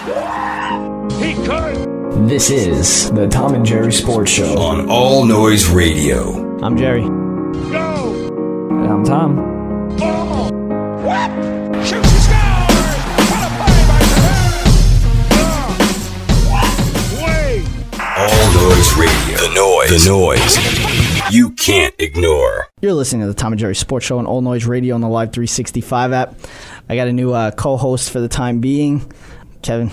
He could. This is the Tom and Jerry Sports Show on All Noise Radio. I'm Jerry. Go. And I'm Tom. Oh. What? Shoots and scores. What a play by Tavares. Wait. All Noise Radio. The noise. The noise you can't ignore. You're listening to the Tom and Jerry Sports Show on All Noise Radio on the Live 365 app. I got a new co-host for the time being, Kevin.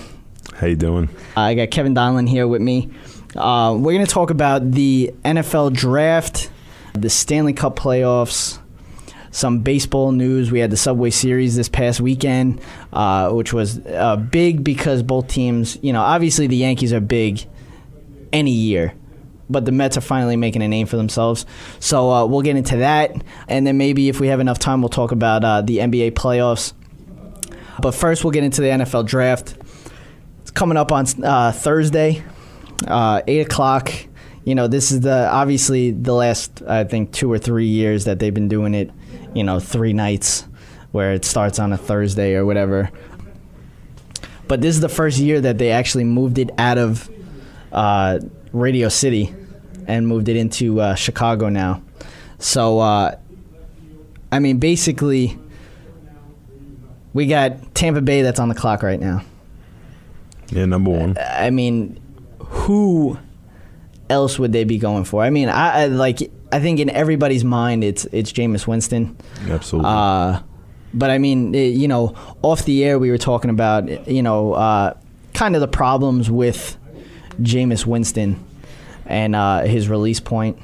How you doing? I got Kevin Donlin here with me. We're going to talk about the NFL draft, the Stanley Cup playoffs, some baseball news. We had the Subway Series this past weekend, which was big because both teams, obviously the Yankees are big any year, but the Mets are finally making a name for themselves. So we'll get into that, and then maybe if we have enough time, we'll talk about the NBA playoffs. But first, we'll get into the NFL draft. It's coming up on Thursday, 8 o'clock. This is obviously the last, I think, 2 or 3 years that they've been doing it, 3 nights where it starts on a Thursday or whatever. But this is the first year that they actually moved it out of Radio City and moved it into Chicago now. So, basically, we got Tampa Bay that's on the clock right now. Yeah, number one. Who else would they be going for? I think in everybody's mind it's Jameis Winston. Absolutely. But off the air we were talking about kind of the problems with Jameis Winston and his release point,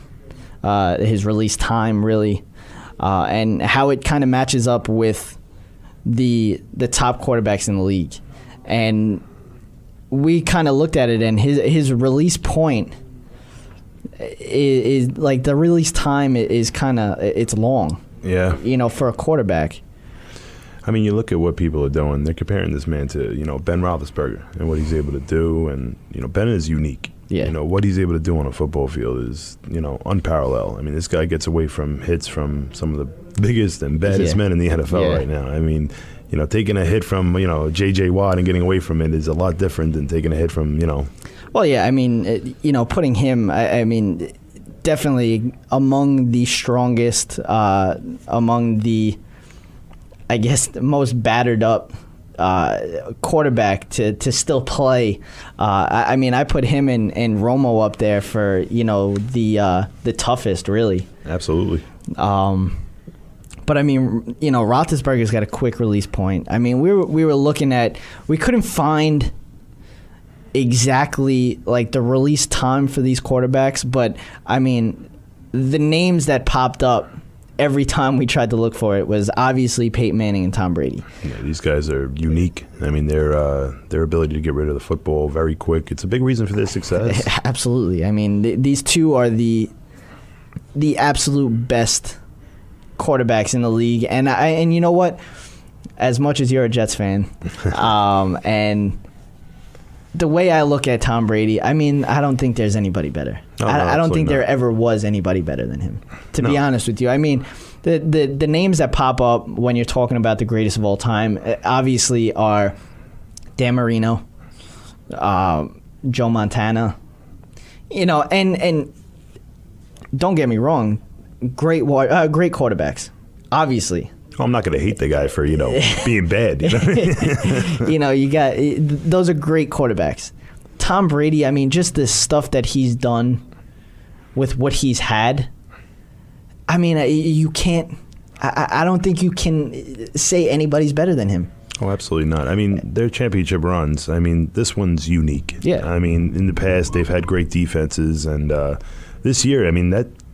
his release time really, and how it kind of matches up with the top quarterbacks in the league. And we kind of looked at it, and his release point is like the release time is kind of, it's long. Yeah. For a quarterback. You look at what people are doing. They're comparing this man to, Ben Roethlisberger and what he's able to do. And, Ben is unique. Yeah. What he's able to do on a football field is, unparalleled. This guy gets away from hits from some of the biggest and baddest men in the NFL right now. Taking a hit from, J.J. Watt and getting away from it is a lot different than taking a hit from, Well, yeah, putting him, definitely among the strongest, among the, I guess, the most battered up quarterback to still play. I put him and Romo up there for, the toughest, really. Absolutely. But Roethlisberger's got a quick release point. We were looking at, we couldn't find exactly like the release time for these quarterbacks, but the names that popped up every time we tried to look for it was obviously Peyton Manning and Tom Brady. Yeah, these guys are unique. Their ability to get rid of the football very quick, it's a big reason for their success. Absolutely. These two are the absolute best quarterbacks in the league, and you know what? As much as you're a Jets fan, and the way I look at Tom Brady, I don't think there's anybody better. I don't think there ever was anybody better than him. To be honest with you, the names that pop up when you're talking about the greatest of all time, obviously are Dan Marino, Joe Montana, and don't get me wrong. Great quarterbacks, obviously. I'm not going to hate the guy for, being bad. You got those are great quarterbacks. Tom Brady, just the stuff that he's done with what he's had. You can't. I don't think you can say anybody's better than him. Oh, absolutely not. Their championship runs, this one's unique. Yeah. In the past, they've had great defenses, and this year,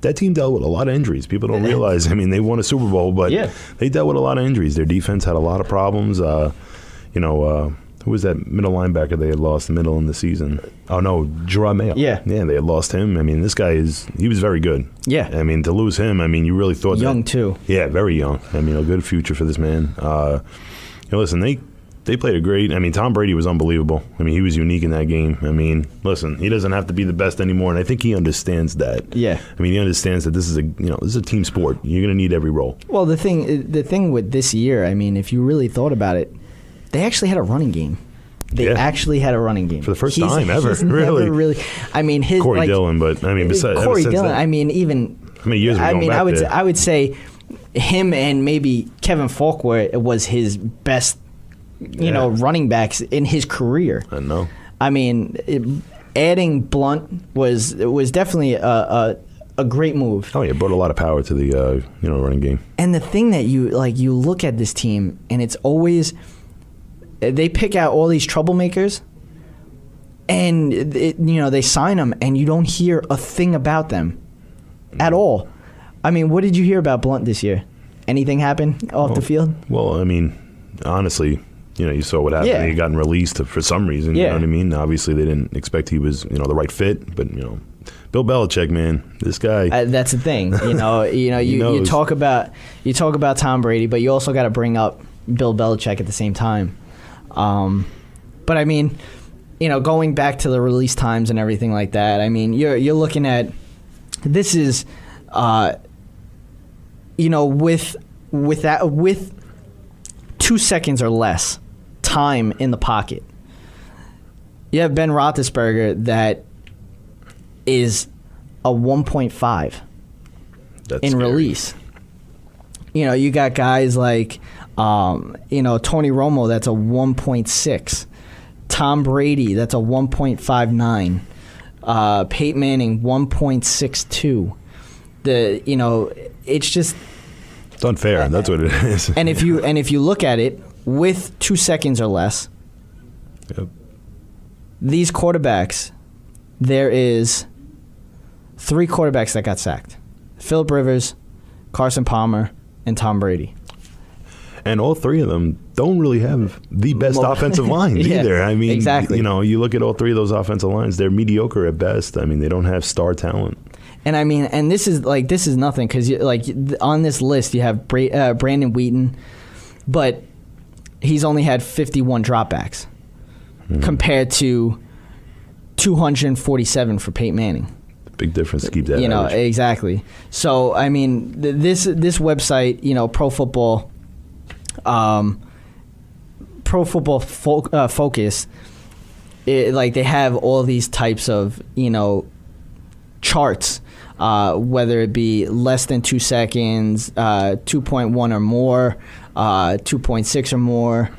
that team dealt with a lot of injuries. People don't realize, they won a Super Bowl, but they dealt with a lot of injuries. Their defense had a lot of problems. Who was that middle linebacker they had lost in the middle of the season? Oh, no, Gerard Mayo. Yeah, they had lost him. This guy he was very good. Yeah. To lose him, you really thought young too. Yeah, very young. A good future for this man. Listen, they played a great. Tom Brady was unbelievable. He was unique in that game. Listen, he doesn't have to be the best anymore, and I think he understands that. Yeah. He understands that this is a team sport. You're going to need every role. Well, the thing with this year, if you really thought about it, they actually had a running game. They actually had a running game for the first time ever. Really, I mean, his Corey Dillon, but I mean, besides Corey Dillon. I mean, even how many years? I would say him and maybe Kevin Faulkner was his best, running backs in his career. I know. I mean, adding Blunt was definitely a great move. Oh yeah, it brought a lot of power to the running game. And the thing that you look at this team, and it's always they pick out all these troublemakers, and they sign them, and you don't hear a thing about them at all. I mean, what did you hear about Blunt this year? Anything happen off the field? Well, I mean, honestly, you saw what happened. Yeah. He got released for some reason. Yeah. You know what I mean? Obviously, they didn't expect he was the right fit, but Bill Belichick, man, this guy. That's the thing. You talk about Tom Brady, but you also got to bring up Bill Belichick at the same time. But I mean, going back to the release times and everything like that. I mean, you're looking at this is, with 2 seconds or less time in the pocket. You have Ben Roethlisberger that is a 1.5 in scary. Release. You got guys like, Tony Romo, that's a 1.6. Tom Brady, that's a 1.59. Peyton Manning, 1.62. It's just... It's unfair. That's what it is. And if you look at it, with 2 seconds or less, yep. These quarterbacks, there is 3 quarterbacks that got sacked. Phillip Rivers, Carson Palmer, and Tom Brady. And all 3 of them don't really have the best offensive lines either. I mean, exactly. You look at all 3 of those offensive lines, they're mediocre at best. I mean, they don't have star talent. And I mean, and this is nothing because on this list you have Brandon Wheaton, but he's only had 51 dropbacks compared to 247 for Peyton Manning. Big difference to keep that average. Exactly. So I mean, this website, Pro Football Focus, they have all these types of charts. Whether it be less than 2 seconds, 2.1 or more, 2.6 or more,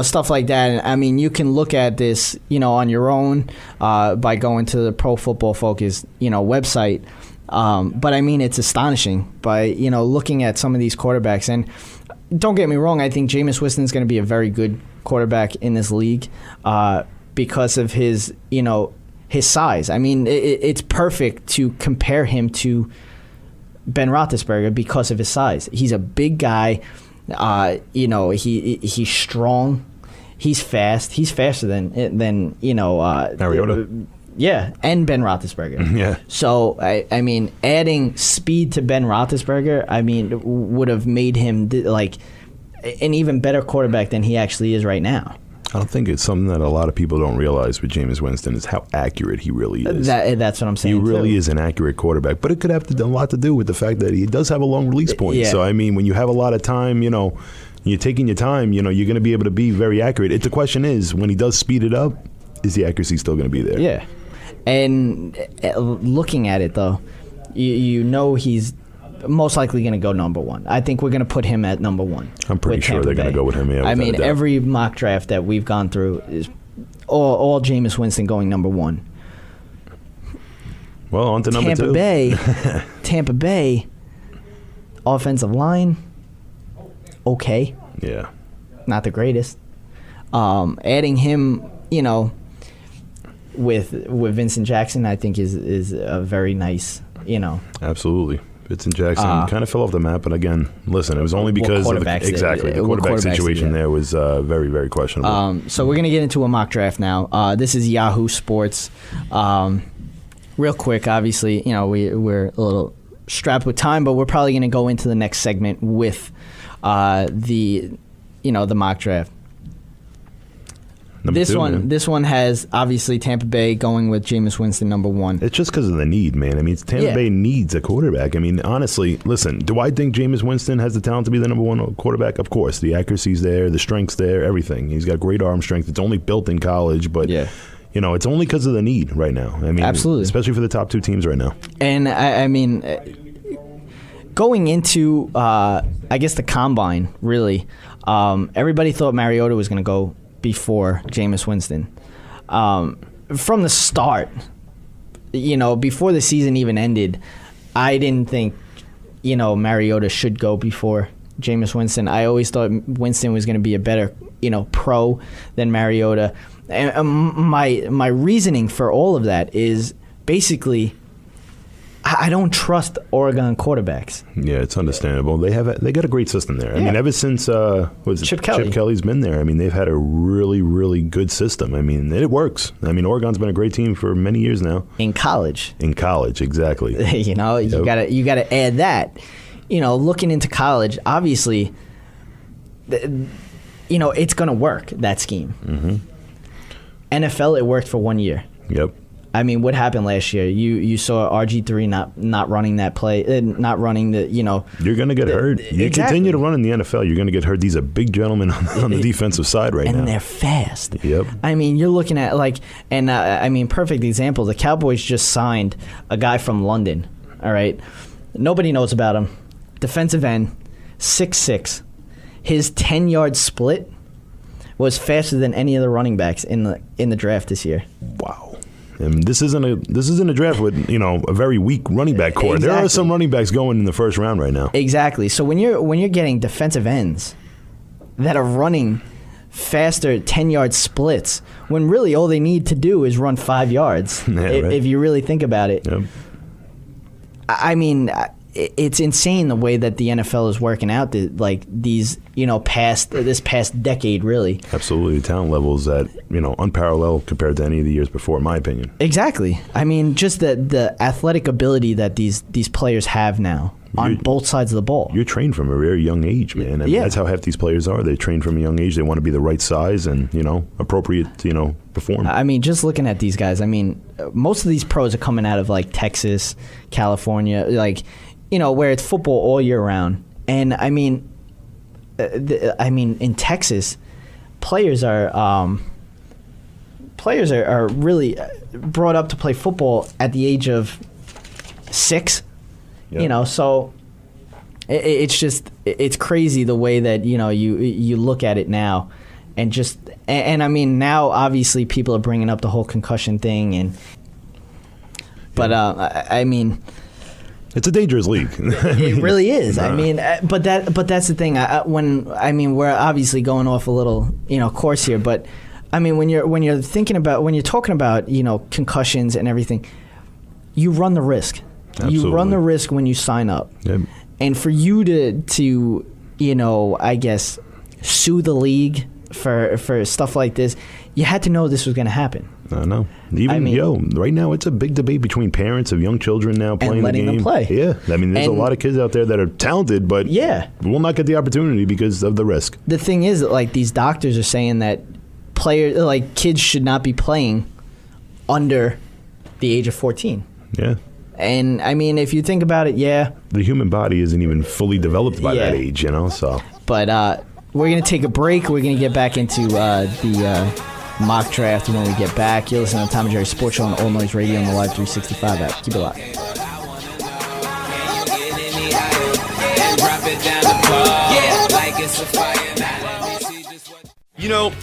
stuff like that. And I mean, you can look at this, on your own by going to the Pro Football Focus, website. But I mean, it's astonishing by, looking at some of these quarterbacks. And don't get me wrong, I think Jameis Winston's going to be a very good quarterback in this league because of his, his size. I mean, it's perfect to compare him to Ben Roethlisberger because of his size. He's a big guy. He's strong. He's fast. He's faster than Mariota. Yeah, and Ben Roethlisberger. Yeah. So I mean, adding speed to Ben Roethlisberger, I mean, would have made him like an even better quarterback than he actually is right now. I don't think it's something that a lot of people don't realize with Jameis Winston is how accurate he really is. That's what I'm saying. He really is an accurate quarterback, but it could have a lot to do with the fact that he does have a long release point. Yeah. So, I mean, when you have a lot of time, you're taking your time, you're going to be able to be very accurate. The question is, when he does speed it up, is the accuracy still going to be there? Yeah. And looking at it, though, he's most likely going to go number 1. I think we're going to put him at number 1. I'm pretty sure they're going to go with him. Yeah, I mean, every mock draft that we've gone through is all Jameis Winston going number 1. Well, on to number 2. Tampa Bay, offensive line, okay. Yeah. Not the greatest. Adding him, with Vincent Jackson, I think is a very nice, Absolutely. Vincent Jackson kind of fell off the map, but again, listen, it was only because of the quarterback situation there was very, very questionable. So we're going to get into a mock draft now. This is Yahoo Sports. Real quick, obviously, we're a little strapped with time, but we're probably going to go into the next segment with the mock draft. This one has obviously Tampa Bay going with Jameis Winston number 1. It's just because of the need, man. I mean, Tampa Bay needs a quarterback. I mean, honestly, listen, do I think Jameis Winston has the talent to be the number 1 quarterback? Of course. The accuracy's there, the strength's there, everything. He's got great arm strength. It's only built in college, but it's only because of the need right now. I mean, absolutely, especially for the top 2 teams right now. And I mean, going into I guess the combine, really, everybody thought Mariota was going to go before Jameis Winston. From the start, before the season even ended, I didn't think, Mariota should go before Jameis Winston. I always thought Winston was going to be a better, pro than Mariota. And my reasoning for all of that is basically I don't trust Oregon quarterbacks. Yeah, it's understandable. They got a great system there. I mean, ever since Chip Kelly's been there, I mean, they've had a really, really good system. I mean, it works. I mean, Oregon's been a great team for many years now. In college, exactly. You gotta add that. Looking into college, obviously, it's gonna work, that scheme. Mm-hmm. NFL, it worked for 1 year. Yep. I mean, what happened last year? You saw RG3 not running that play, not running the, You're going to get hurt. You continue to run in the NFL, you're going to get hurt. These are big gentlemen on the defensive side right now. And they're fast. Yep. I mean, you're looking at, perfect example. The Cowboys just signed a guy from London, all right? Nobody knows about him. Defensive end, 6'6". His 10-yard split was faster than any of the running backs in the draft this year. Wow. And this isn't a draft with a very weak running back core. Exactly. There are some running backs going in the first round right now. Exactly. So when you're getting defensive ends that are running faster 10-yard splits, when really all they need to do is run 5 yards, if you really think about it. Yep. I mean, it's insane the way that the NFL is working out. This past decade, really. Absolutely, the talent level is at unparalleled compared to any of the years before, in my opinion. Exactly. I mean, just the athletic ability that these players have now on both sides of the ball. You're trained from a very young age, man. I mean, that's how half these players are. They're trained from a young age. They want to be the right size and appropriate to perform. I mean, just looking at these guys. I mean, most of these pros are coming out of Texas, California, where it's football all year round. And I mean, in Texas, players are really brought up to play football at the age of 6. Yep. So it's crazy the way that you look at it now, and I mean, now obviously people are bringing up the whole concussion thing, I mean. It's a dangerous league. It really is. I mean, but that's the thing. We're obviously going off a little, course here. But I mean, when you're talking about, concussions and everything, you run the risk. Absolutely. You run the risk when you sign up. Yep. And for you to I guess, sue the league for stuff like this, you had to know this was going to happen. I know. Right now it's a big debate between parents of young children now playing the game. And letting them play. Yeah. I mean, there's a lot of kids out there that are talented, but will not get the opportunity because of the risk. The thing is that, these doctors are saying that kids should not be playing under the age of 14. Yeah. And, I mean, if you think about it, the human body isn't even fully developed by that age, so. But we're going to take a break. We're going to get back into the mock draft when we get back. You're listening to Tom and Jerry Sports Show on All Noise Radio and the Live 365 app. Keep it locked.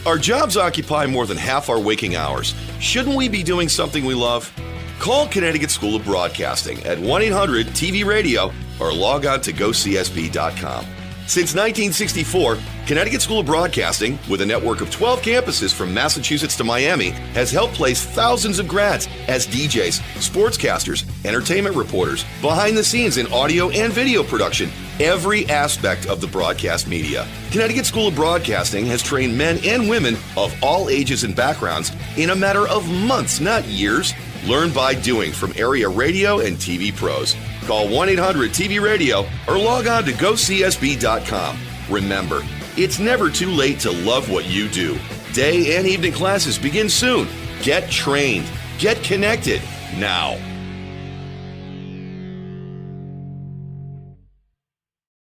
Our jobs occupy more than half our waking hours. Shouldn't we be doing something we love? Call Connecticut School of Broadcasting at 1-800-TV-RADIO or log on to gocsb.com. Since 1964, Connecticut School of Broadcasting, with a network of 12 campuses from Massachusetts to Miami, has helped place thousands of grads as DJs, sportscasters, entertainment reporters, behind the scenes in audio and video production, every aspect of the broadcast media. Connecticut School of Broadcasting has trained men and women of all ages and backgrounds in a matter of months, not years. Learn by doing from area radio and TV pros. Call 1-800-TV-RADIO or log on to gocsb.com. Remember, it's never too late to love what you do. Day and evening classes begin soon. Get trained. Get connected now.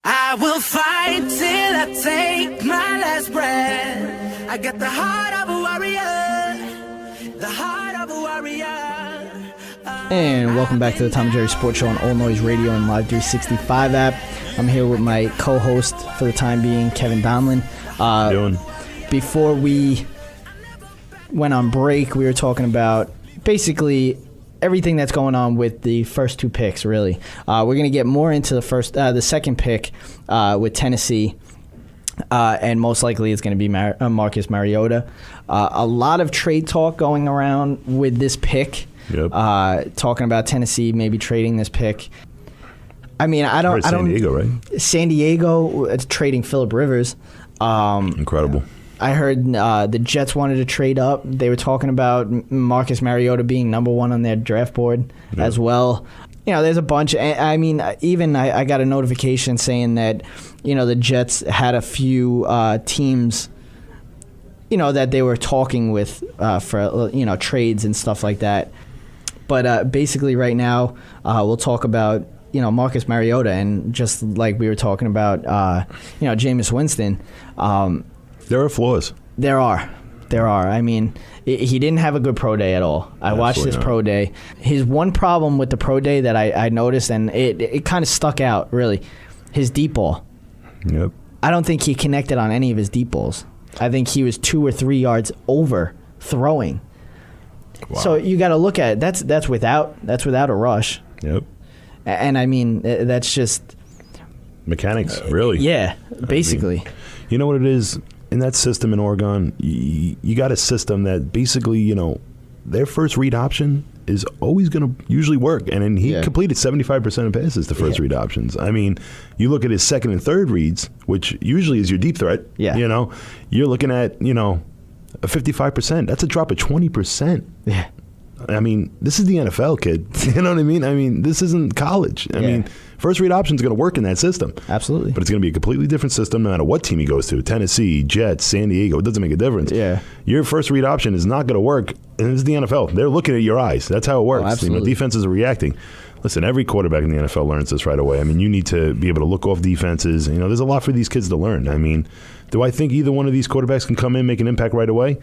I will fight till I take my last breath. I got the heart of a warrior. The heart of a warrior. And welcome back to the Tom and Jerry Sports Show on All Noise Radio and Live 365 app. I'm here with my co-host for the time being, Kevin Donlin. How you doing? Before we went on break, we were talking about basically everything that's going on with the first two picks, really. We're going to get more into the second pick with Tennessee, and most likely it's going to be Marcus Mariota. A lot of trade talk going around with this pick. Yep. Talking about Tennessee maybe trading this pick. I mean, I don't. San Diego, right? San Diego, it's trading Phillip Rivers. Incredible. I heard the Jets wanted to trade up. They were talking about Marcus Mariota being number one on their draft board as well. You know, there's a bunch. I mean, even I got a notification saying that, you know, the Jets had a few teams, you know, that they were talking with for, you know, trades and stuff like that. But basically right now we'll talk about, you know, Marcus Mariota, and just like we were talking about, you know, Jameis Winston. There are flaws. There are. I mean, he didn't have a good pro day at all. I watched his pro day. His one problem with the pro day that I noticed, and it kind of stuck out, really, his deep ball. Yep. I don't think he connected on any of his deep balls. I think he was 2 or 3 yards over throwing. Wow. So you got to look at it. That's without a rush. Yep. And I mean, that's just mechanics, really. Yeah, basically. I mean, you know what it is? In that system in Oregon, you got a system that basically, you know, their first read option is always going to usually work. And then he completed 75% of passes to first read options. I mean, you look at his second and third reads, which usually is your deep threat. Yeah. You know, you're looking at, you know, a 55%. That's a drop of 20%. Yeah. I mean, this is the NFL, kid. You know what I mean? I mean, this isn't college. I mean, first read option is going to work in that system. Absolutely. But it's going to be a completely different system no matter what team he goes to. Tennessee, Jets, San Diego. It doesn't make a difference. Yeah. Your first read option is not going to work. And this is the NFL. They're looking at your eyes. That's how it works. Absolutely. You know, defenses are reacting. Listen, every quarterback in the NFL learns this right away. I mean, you need to be able to look off defenses. You know, there's a lot for these kids to learn. I mean, do I think either one of these quarterbacks can come in, make an impact right away?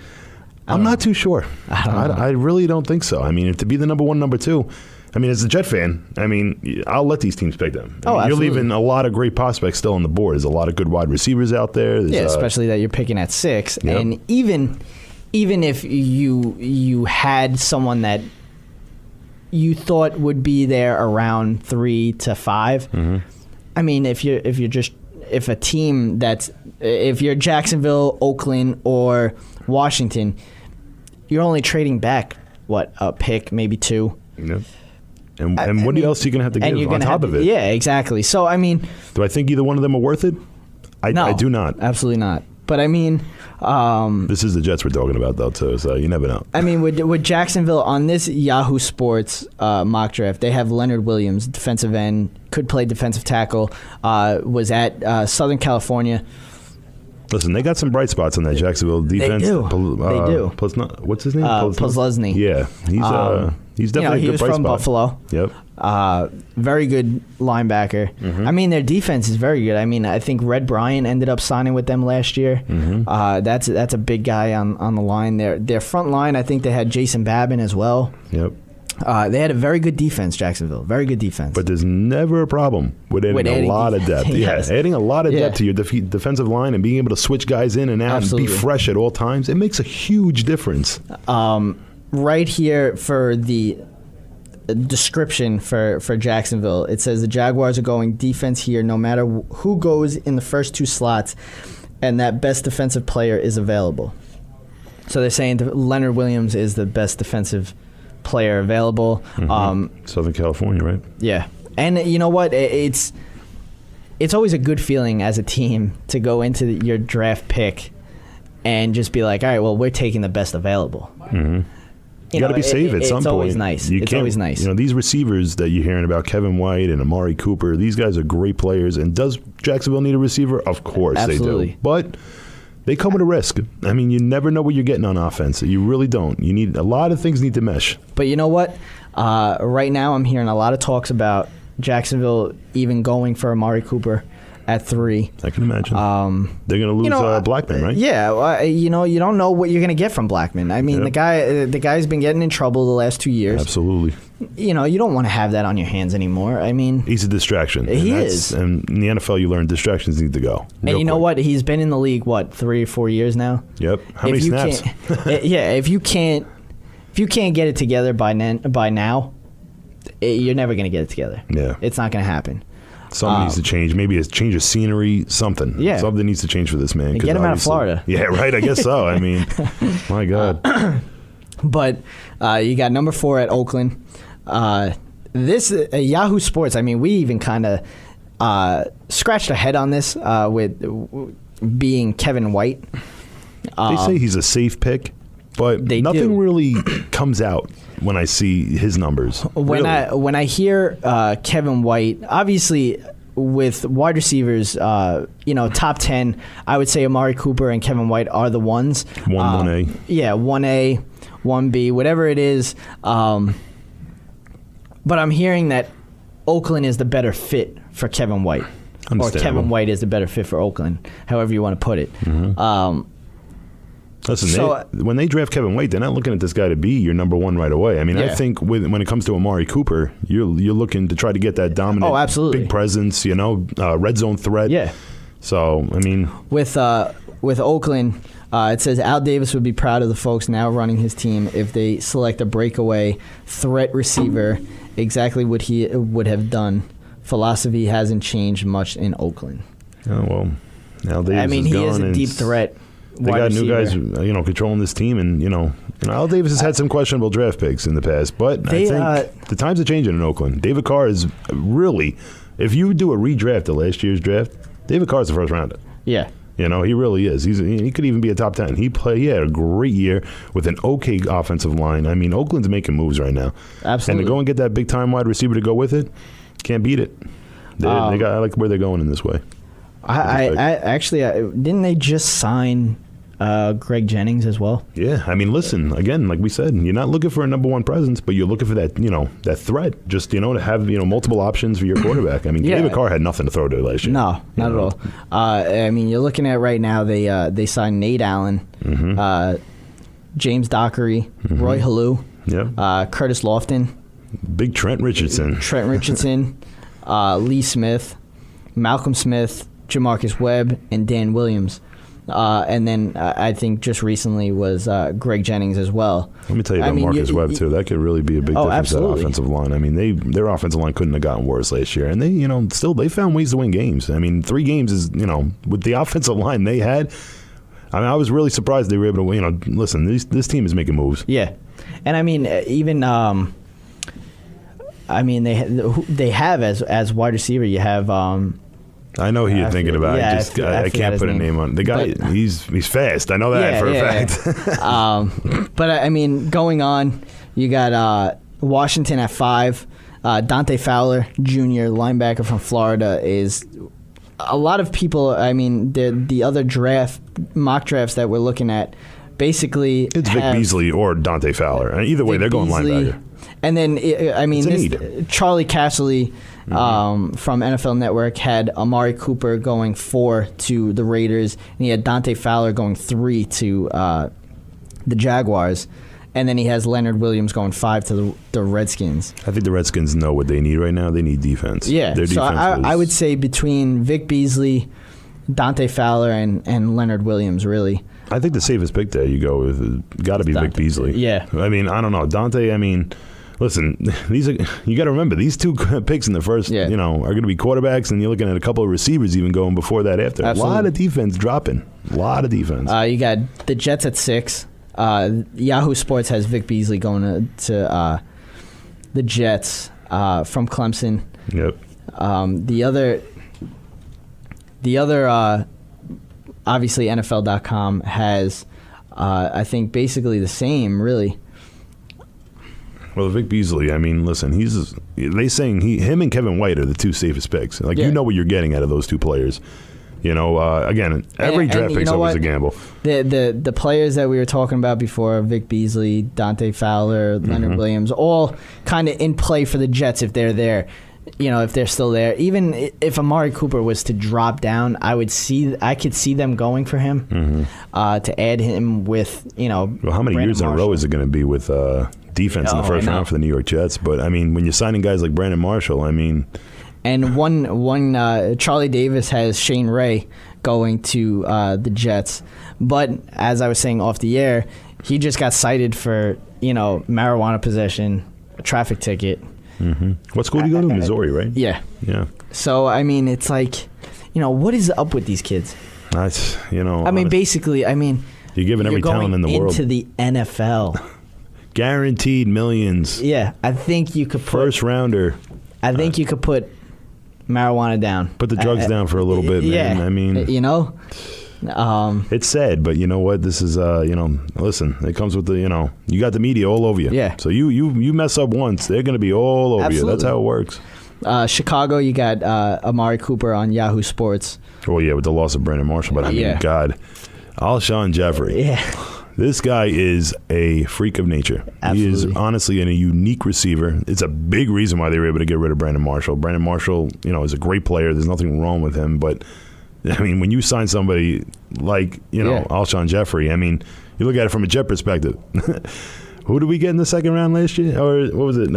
I'm not too sure. I really don't think so. I mean, to be the number one, number two, I mean, as a Jet fan, I mean, I'll let these teams pick them. I mean, you're leaving a lot of great prospects still on the board. There's a lot of good wide receivers out there. There's, especially that you're picking at 6. Yep. And even if you had someone that you thought would be there around 3 to 5, I mean, if a team if you're Jacksonville, Oakland, or Washington, you're only trading back a pick, maybe 2. Yep. And what else are you going to have to give on top of it? Yeah, exactly. So, I mean, do I think either one of them are worth it? No, I do not. Absolutely not. But I mean, this is the Jets we're talking about, though, too. So you never know. I mean, with Jacksonville on this Yahoo Sports mock draft, they have Leonard Williams, defensive end, could play defensive tackle, was at Southern California. Listen, they got some bright spots on that Jacksonville defense. They do. They do. What's his name? Posluszny. Yeah, he's definitely a good bright spot. He was from Buffalo. Yep. Very good linebacker. I mean, their defense is very good. I mean, I think Red Bryant ended up signing with them last year. That's a big guy on the line. Their front line, I think they had Jason Babin as well. Yep. They had a very good defense, Jacksonville. Very good defense. But there's never a problem with adding a lot of depth. Yes. Yeah, adding a lot of depth to your defensive line and being able to switch guys in and out and be fresh at all times, it makes a huge difference. Right here for the description for Jacksonville, it says the Jaguars are going defense here no matter who goes in the first 2 slots, and that best defensive player is available. So they're saying Leonard Williams is the best defensive player available. Southern California, right? Yeah. And you know what? It's always a good feeling as a team to go into your draft pick and just be like, all right, well, we're taking the best available. You got to be safe at some point. It's always nice. It's always nice. You know, these receivers that you're hearing about, Kevin White and Amari Cooper, these guys are great players. And does Jacksonville need a receiver? Of course they do. But they come with a risk. I mean, you never know what you're getting on offense. You really don't. You need a lot of things need to mesh. But you know what? Right now, I'm hearing a lot of talks about Jacksonville even going for Amari Cooper at 3. I can imagine. They're going to lose Blackman, right? Yeah. You don't know what you're going to get from Blackman. I mean, the guy's been getting in trouble the last 2 years. Absolutely. You don't want to have that on your hands anymore. I mean, he's a distraction. He is. And in the NFL, you learn distractions need to go. And you know what? He's been in the league 3 or 4 years now. Yep. How many snaps? If you can't get it together by now, you're never going to get it together. Yeah. It's not going to happen. Something needs to change. Maybe a change of scenery, something. Yeah. Something needs to change for this man. Get him out of Florida. Yeah, right. I guess so. I mean, my God. But you got number 4 at Oakland. This Yahoo Sports, I mean, we even kind of scratched our head on this with being Kevin White. They say he's a safe pick, but nothing really comes out when I see his numbers. When I hear Kevin White, obviously with wide receivers, top 10, I would say Amari Cooper and Kevin White are the ones. 1A. Yeah, 1A, 1B, whatever it is. But I'm hearing that Oakland is the better fit for Kevin White. Or Kevin White is the better fit for Oakland, however you want to put it. Mm-hmm. Listen, when they draft Kevin White, they're not looking at this guy to be your number 1 right away. I mean, I think when it comes to Amari Cooper, you're looking to try to get that dominant, big presence, red zone threat. Yeah. So, I mean, with Oakland, it says Al Davis would be proud of the folks now running his team if they select a breakaway threat receiver, exactly what he would have done. Philosophy hasn't changed much in Oakland. Oh well, Al Davis. I mean, he is a deep threat. They got new guys, controlling this team, and Al Davis has had some questionable draft picks in the past, but I think the times are changing in Oakland. David Carr is really, if you do a redraft of last year's draft, David Carr is the first rounder. Yeah, he really is. He could even be a top 10. He had a great year with an okay offensive line. I mean, Oakland's making moves right now. Absolutely, and to go and get that big time wide receiver to go with it, can't beat it. I like where they're going in this way. I actually didn't they just sign Greg Jennings as well? Yeah, I mean, listen, again, like we said, you're not looking for a number 1 presence, but you're looking for that, that threat, just, to have, multiple options for your quarterback. I mean, David Carr had nothing to throw to last year. No, not at all. I mean, you're looking at right now, they signed Nate Allen, James Dockery, Roy Halou, Curtis Lofton. Big Trent Richardson, Lee Smith, Malcolm Smith, Jamarcus Webb, and Dan Williams. And then I think just recently was Greg Jennings as well. Let me tell you about Marcus Webb, too. That could really be a big difference in the offensive line. I mean, their offensive line couldn't have gotten worse last year. And they found ways to win games. I mean, 3 games is, with the offensive line they had, I was really surprised they were able to, listen, this team is making moves. Yeah. And I mean, even, they have as wide receiver, you have, I know who you're thinking about. I can't put a name on it. The guy. He's fast. I know that for a fact. But I mean, going on, you got Washington at 5. Dante Fowler Jr., linebacker from Florida, is a lot of people. I mean, the other mock drafts that we're looking at, basically, it's Vic Beasley or Dante Fowler. Either way, they're going linebacker. And then, Charlie Casserly from NFL Network had Amari Cooper going 4 to the Raiders, and he had Dante Fowler going 3 to the Jaguars. And then he has Leonard Williams going 5 to the Redskins. I think the Redskins know what they need right now. They need defense. Yeah, so I would say between Vic Beasley, Dante Fowler, and Leonard Williams, really. I think the safest pick there you go with got to be Vic Beasley. Yeah. I mean, I don't know. Dante, listen, you got to remember, these 2 picks in the first, are going to be quarterbacks, and you're looking at a couple of receivers even going before that after. Absolutely. A lot of defense dropping. A lot of defense. You got the Jets at 6. Yahoo Sports has Vic Beasley going to the Jets from Clemson. Yep. The other obviously NFL.com has, I think, basically the same, really. Well, Vic Beasley, listen, him and Kevin White are the 2 safest picks. You know what you're getting out of those 2 players. Again, every draft pick's always a gamble. The players that we were talking about before, Vic Beasley, Dante Fowler, Leonard Williams, all kind of in play for the Jets if they're there. If they're still there. Even if Amari Cooper was to drop down, I could see them going for him to add him with, Well, how many years in a row is it going to be with defense in the first round for the New York Jets? But, when you're signing guys like Brandon Marshall, And one Charlie Davis has Shane Ray going to the Jets. But as I was saying off the air, he just got cited for, marijuana possession, a traffic ticket. Mm-hmm. What school do you go to? Missouri, right? Yeah. Yeah. So, it's like, what is up with these kids? That's, basically, you're giving every talent in the world into the NFL. Guaranteed millions. Yeah. I think you could put... First rounder. I think you could put marijuana down. Put the drugs down for a little bit, man. Yeah. It's sad, but you know what? This is, listen, it comes with the, you got the media all over you. Yeah. So you mess up once, they're going to be all over you. That's how it works. Chicago, you got Amari Cooper on Yahoo Sports. Oh, yeah, with the loss of Brandon Marshall. But, God, Alshon Jeffrey. Yeah. This guy is a freak of nature. Absolutely. He is honestly a unique receiver. It's a big reason why they were able to get rid of Brandon Marshall. Brandon Marshall, is a great player. There's nothing wrong with him, but when you sign somebody like, Alshon Jeffrey, you look at it from a Jet perspective. Who did we get in the second round last year? Or what was it,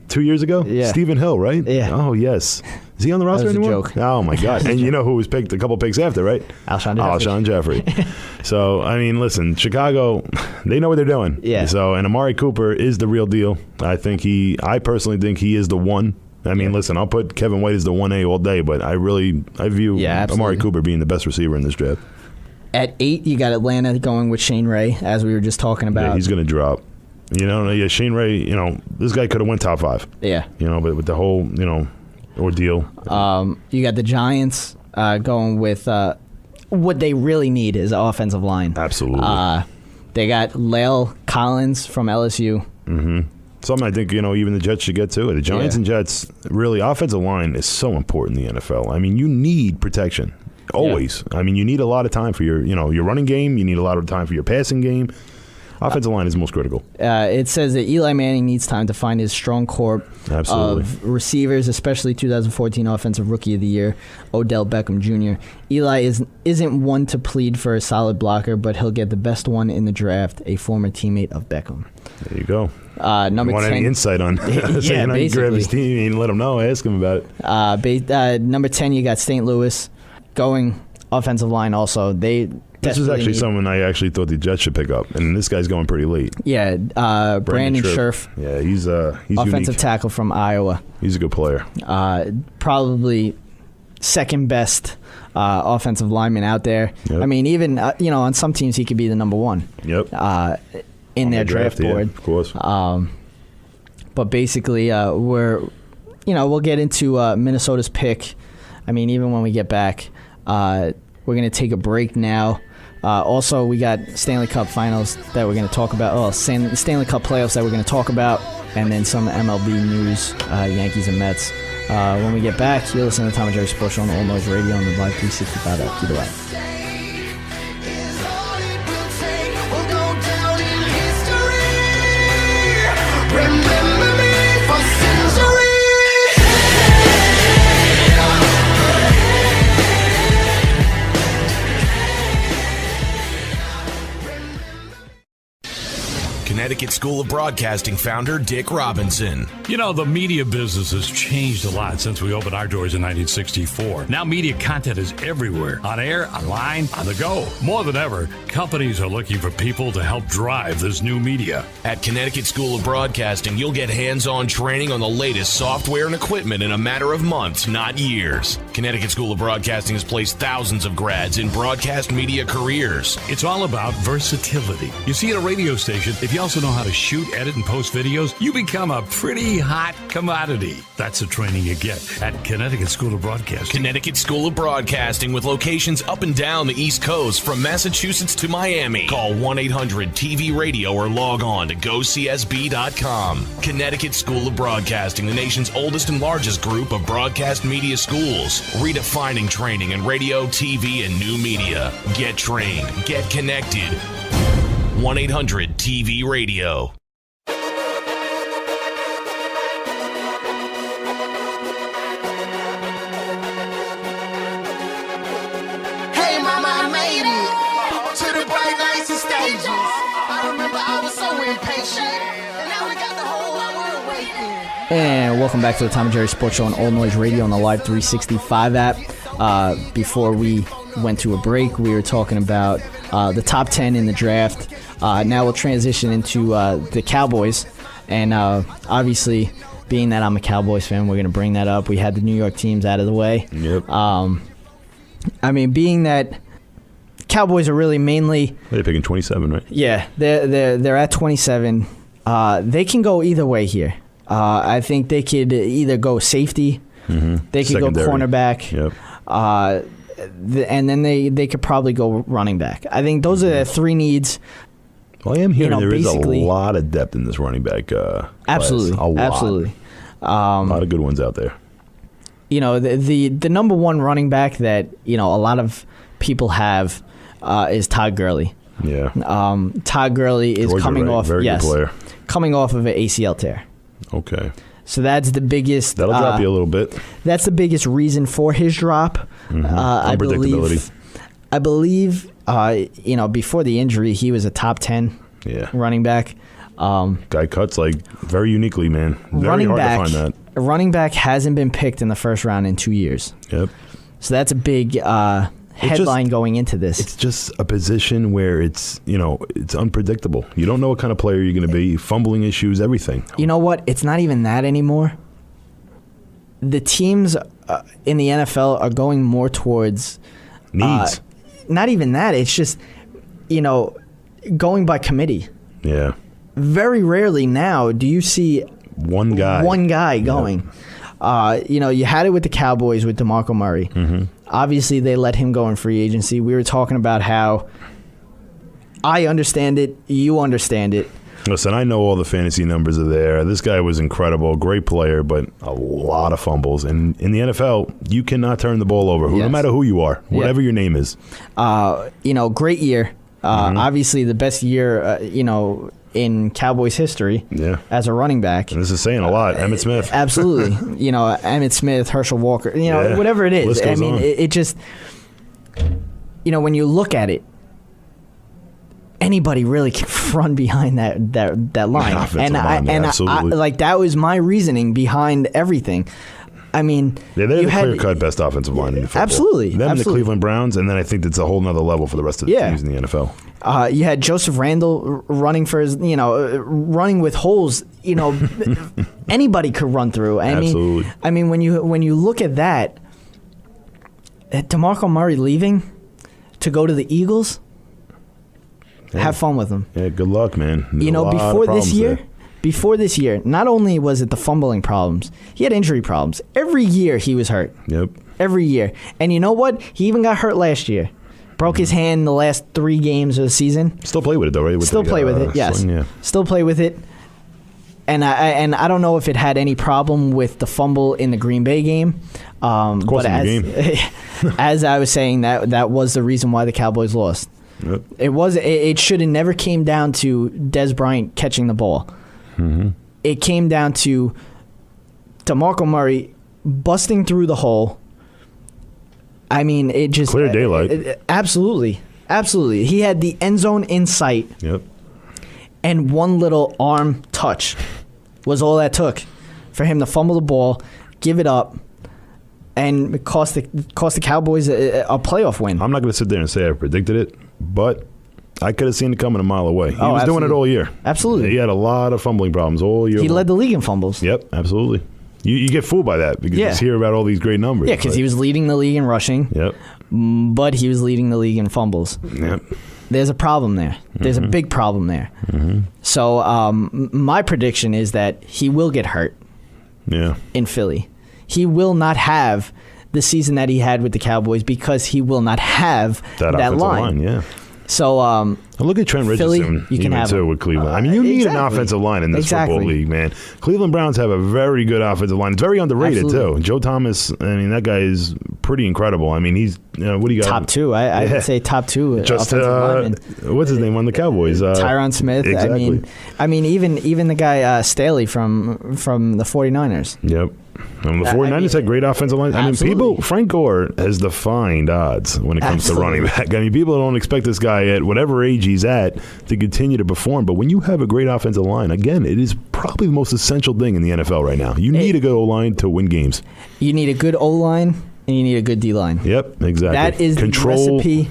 2 years ago? Yeah. Stephen Hill, right? Yeah. Oh, yes. Is he on the roster that was anymore? A joke. Oh, my God. And you know who was picked a couple picks after, right? Alshon Jeffrey. So, listen, Chicago, they know what they're doing. Yeah. So, and Amari Cooper is the real deal. I personally think he is the one. Listen, I'll put Kevin White as the 1A all day, but I view Amari Cooper being the best receiver in this draft. At 8, you got Atlanta going with Shane Ray, as we were just talking about. Yeah, he's going to drop. Shane Ray, this guy could have went top 5. Yeah. But with the whole, ordeal. You got the Giants going with what they really need is an offensive line. Absolutely. They got Lale Collins from LSU. Mm-hmm. Something I think, even the Jets should get to. The Giants and Jets, really, offensive line is so important in the NFL. You need protection. Always. Yeah. You need a lot of time for your running game. You need a lot of time for your passing game. Offensive line is most critical. It says that Eli Manning needs time to find his strong core of receivers, especially 2014 Offensive Rookie of the Year, Odell Beckham Jr. Eli isn't one to plead for a solid blocker, but he'll get the best one in the draft, a former teammate of Beckham. There you go. Number you want 10, any insight on basically. You grab his team and let him know, ask him about it. Number 10, you got St. Louis going offensive line also. This is actually someone I actually thought the Jets should pick up, and this guy's going pretty late. Yeah, Brandon Scherf. Yeah, he's offensive unique. Tackle from Iowa. He's a good player. Probably second best offensive lineman out there. Yep. Even on some teams he could be the number one. Yep. In their draft board, of course. But basically, we'll get into Minnesota's pick. Even when we get back, we're going to take a break now. Also, we got Stanley Cup Finals that we're going to talk about. Stanley Cup Playoffs that we're going to talk about, and then some MLB news, Yankees and Mets. When we get back, you'll listen to the Tom and Jerry Sports Show on All Noise Radio on the Live 365 app. Keep it right. Remember me for centuries. Connecticut School of Broadcasting founder Dick Robinson. The media business has changed a lot since we opened our doors in 1964. Now media content is everywhere, on air, online, on the go. More than ever, companies are looking for people to help drive this new media. At Connecticut School of Broadcasting, you'll get hands-on training on the latest software and equipment in a matter of months, not years. Connecticut School of Broadcasting has placed thousands of grads in broadcast media careers. It's all about versatility. You see, at a radio station, if If you also know how to shoot, edit, and post videos, you become a pretty hot commodity. That's the training you get at Connecticut School of Broadcasting. Connecticut School of Broadcasting with locations up and down the East Coast from Massachusetts to Miami. Call 1-800-TV-RADIO or log on to GoCSB.com. Connecticut School of Broadcasting, the nation's oldest and largest group of broadcast media schools, redefining training in radio, TV, and new media. Get trained. Get connected. 1-800-TV-RADIO. Hey mama, I made it to the bright lights and stages. I remember I was so impatient, and now we got the whole wide world waiting. And welcome back to the Tom and Jerry Sports Show on All Noise Radio on the Live 365 app. Before we went to a break, we were talking about the top 10 in the draft. Now we'll transition into the Cowboys. And obviously, being that I'm a Cowboys fan, we're going to bring that up. We had the New York teams out of the way. Yep. I mean, being that Cowboys are really mainly... They're picking 27, right? Yeah, they're at 27. They can go either way here. I think they could either go safety, they could Secondary. go cornerback, and then they could probably go running back. I think those are the three needs. Well, I am hearing there is a basically- lot of depth in this running back Absolutely, class. A lot. absolutely. A lot of good ones out there. You know, the number one running back that a lot of people have is Todd Gurley. Yeah. Todd Gurley is coming off Very good player. coming off of an ACL tear. Okay. So that's the biggest. That'll drop you a little bit. That's the biggest reason for his drop. I believe. Before the injury, he was a top 10 running back. Guy cuts very uniquely, man. Very hard to find that. A running back hasn't been picked in the first round in 2 years. Yep. So that's a big headline going into this. It's just a position where it's unpredictable. You don't know what kind of player you're going to be. Fumbling issues, everything. You know what? It's not even that anymore. The teams in the NFL are going more towards needs. Not even that. It's just, going by committee. Yeah. Very rarely now do you see one guy going. You had it with the Cowboys with DeMarco Murray. Obviously, they let him go in free agency. We were talking about how I understand it, you understand it. Listen, I know all the fantasy numbers are there. This guy was incredible, great player, but a lot of fumbles. And in the NFL, you cannot turn the ball over, no matter who you are, whatever your name is. Great year. Obviously, the best year, in Cowboys history as a running back. And this is saying a lot. Emmitt Smith. Absolutely. Emmitt Smith, Herschel Walker, whatever it is. I mean, it just, when you look at it, anybody really can run behind that line. And that was my reasoning behind everything. I mean, they're the clear-cut best offensive line in football. Absolutely. Them and the Cleveland Browns, and then I think that's a whole nother level for the rest of the teams in the NFL. You had Joseph Randle running for his, running with holes. Anybody could run through. Absolutely. I mean, when you look at that, DeMarco Murray leaving to go to the Eagles, have fun with him. Yeah, good luck, man. Before this year, not only was it the fumbling problems, he had injury problems. Every year he was hurt. Yep. Every year. And you know what? He even got hurt last year. Broke his hand in the last 3 games of the season. Still play with it, though, right? Still play with it, yes. Sling, Still play with it. And I don't know if it had any problem with the fumble in the Green Bay game. But as I was saying, that was the reason why the Cowboys lost. Yep. It should have never came down to Des Bryant catching the ball. It came down to DeMarco Murray busting through the hole. I mean, it just clear daylight. Absolutely. He had the end zone in sight. Yep. And one little arm touch was all that took for him to fumble the ball, give it up, and it cost the Cowboys a playoff win. I'm not going to sit there and say I predicted it, but I could have seen it coming a mile away. He was doing it all year. Absolutely. He had a lot of fumbling problems all year. He led the league in fumbles. Yep, absolutely. You get fooled by that because you hear about all these great numbers. Yeah, because he was leading the league in rushing. Yep. But he was leading the league in fumbles. Yep. There's a problem there. There's a big problem there. So my prediction is that he will get hurt in Philly. He will not have the season that he had with the Cowboys because he will not have that line. So look at Trent Richardson, you can have too, with Cleveland. I mean, you need an offensive line in this football league, man. Cleveland Browns have a very good offensive line. It's very underrated, too. Joe Thomas, I mean, that guy is pretty incredible. I mean, he's, what do you got? Top two. I would say top two. Just, what's his name on the Cowboys? Tyron Smith. Exactly. I mean, even the guy Staley from the 49ers. Yep. And the 49ers had great offensive line. I mean, Frank Gore has defined odds when it comes to running back. I mean, people don't expect this guy at whatever age he's at to continue to perform. But when you have a great offensive line, again, it is probably the most essential thing in the NFL right now. You need a good O-line to win games. You need a good O-line, and you need a good D-line. Yep, exactly. That is the recipe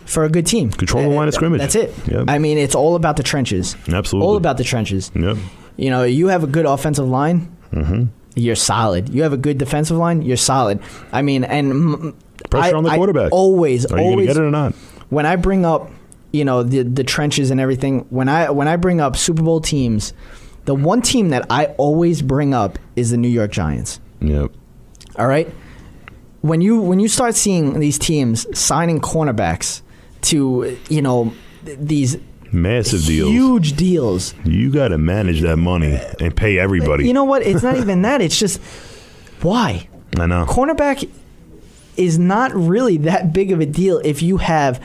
for a good team. Control the line of scrimmage. That's it. Yep. I mean, it's all about the trenches. Absolutely. All about the trenches. Yep. You know, you have a good offensive line, you're solid. You have a good defensive line, you're solid. I mean, and pressure on the quarterback. Always Are you going to get it or not? When I bring up, you know, the trenches and everything, when I bring up Super Bowl teams, the one team that I always bring up is the New York Giants. Yep. All right? When you start seeing these teams signing cornerbacks to, you know, these massive deals, huge deals, you got to manage that money and pay everybody. You know what? It's not even that. It's just, why? I know. Cornerback is not really that big of a deal if you have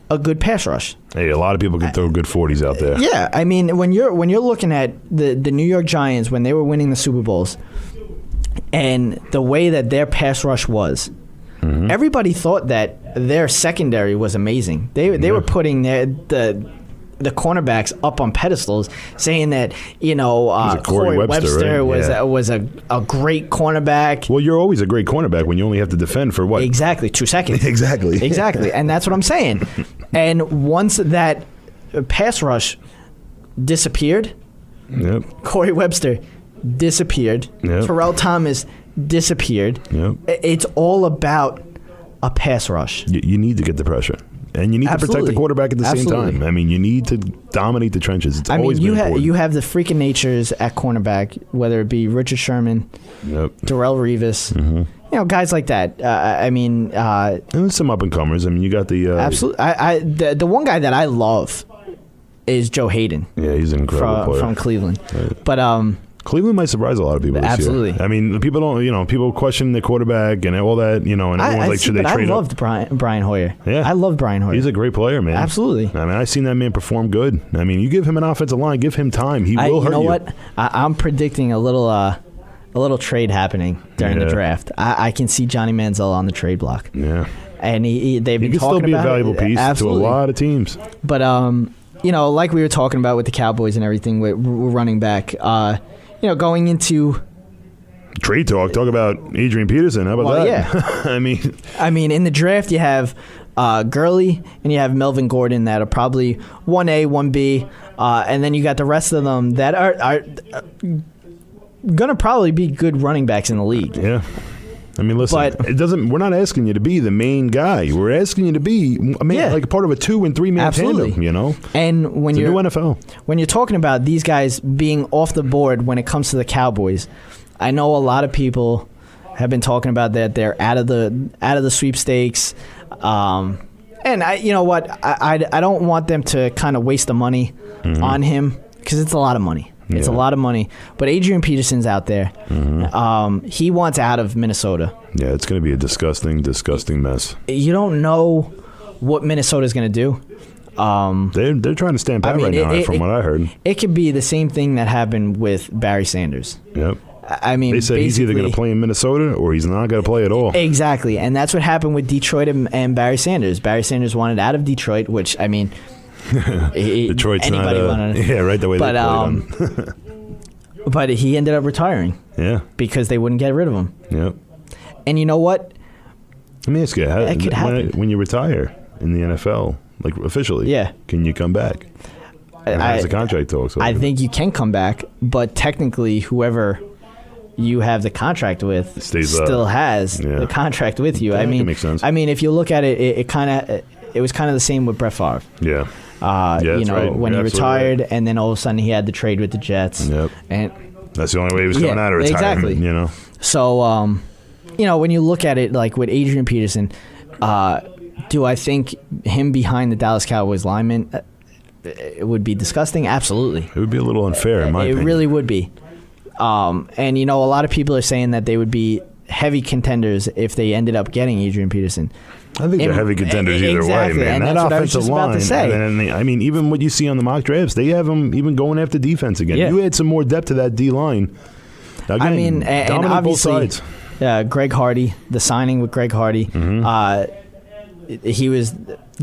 a good pass rush. Hey, a lot of people can throw good 40s out there. Yeah, I mean, when you're looking at the New York Giants when they were winning the Super Bowls, and the way that their pass rush was, everybody thought that their secondary was amazing. They were putting the cornerbacks up on pedestals, saying that, you know, Corey Webster right? was a great cornerback. Well, you're always a great cornerback when you only have to defend for what? Exactly, 2 seconds. Exactly. And that's what I'm saying. And once that pass rush disappeared, Corey Webster disappeared, Terrell Thomas disappeared. It's all about a pass rush. You need to get the pressure. And you need to protect the quarterback at the same time. I mean, you need to dominate the trenches. It's always been important. You have the freaking natures at cornerback, whether it be Richard Sherman, Darrelle Revis, you know, guys like that. I mean, and there's some up and comers. I mean, you got the absolutely. The one guy that I love is Joe Hayden. Yeah, he's an incredible player from Cleveland. Right. But Cleveland might surprise a lot of people this year. I mean, people don't, you know, people question the quarterback and all that, you know, and everyone's like, should they trade up? I loved Brian Hoyer. Yeah. I love Brian Hoyer. He's a great player, man. Absolutely. I mean, I've seen that man perform good. I mean, you give him an offensive line, give him time, he will hurt you. You know what? I'm predicting a little trade happening during the draft. I can see Johnny Manziel on the trade block. Yeah. And they've been talking about it. He can still be a valuable piece to a lot of teams. But, you know, like we were talking about with the Cowboys and everything, we're running back. You know, going into trade talk about Adrian Peterson. How about that? Yeah. I mean, in the draft, you have Gurley and you have Melvin Gordon that are probably 1A, 1B, and then you got the rest of them that are gonna probably be good running backs in the league. Yeah. I mean, listen, it doesn't. We're not asking you to be the main guy. We're asking you to be like a part of a 2- and 3-man tandem. You know, and when you're new NFL, when you're talking about these guys being off the board when it comes to the Cowboys, I know a lot of people have been talking about that they're out of the sweepstakes. And you know what, I don't want them to kind of waste the money on him because it's a lot of money. It's a lot of money. But Adrian Peterson's out there. He wants out of Minnesota. Yeah, it's going to be a disgusting, disgusting mess. You don't know what Minnesota's going to do. They're trying to stand pat right now, from what I heard. It could be the same thing that happened with Barry Sanders. Yep. I mean, they said he's either going to play in Minnesota or he's not going to play at all. Exactly. And that's what happened with Detroit and Barry Sanders. Barry Sanders wanted out of Detroit, which, I mean... Detroit's not right the way they played him. But he ended up retiring. Yeah, because they wouldn't get rid of him. Yeah. And you know what? Let me ask you, when you retire in the NFL, like officially, can you come back? How's the contract talks? I think you can come back, but technically, whoever you have the contract with still has the contract with you. I mean, makes sense. I mean, if you look at it, it kind of it was kind of the same with Brett Favre. Yeah. When he retired, and then all of a sudden he had the trade with the Jets. Yep. And that's the only way he was coming out of retirement. Exactly. So, when you look at it, like with Adrian Peterson, do I think him behind the Dallas Cowboys lineman, it would be disgusting? Absolutely. It would be a little unfair, in my opinion. It really would be. And, a lot of people are saying that they would be heavy contenders if they ended up getting Adrian Peterson. I think they're heavy contenders either way, man. And that offensive line, and even what you see on the mock drafts, they have them even going after defense again. You add some more depth to that D line. Again, and obviously, both sides. Greg Hardy, the signing with Greg Hardy, he was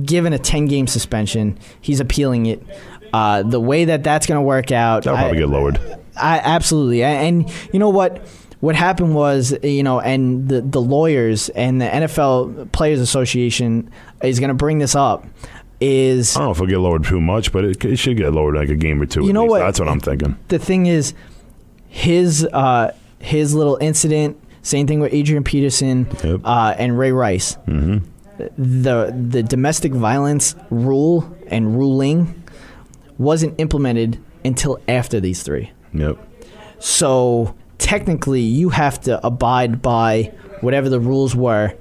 given a 10-game suspension. He's appealing it. The way that's going to work out, that'll probably get lowered. Absolutely, and you know what? What happened was, and the lawyers and the NFL Players Association is going to bring this up. I don't know if it'll get lowered too much, but it should get lowered like a game or two. You know what? That's what I'm thinking. The thing is, his little incident, same thing with Adrian Peterson and Ray Rice. Mm-hmm. The domestic violence rule and ruling wasn't implemented until after these three. Yep. So technically, you have to abide by whatever the rules were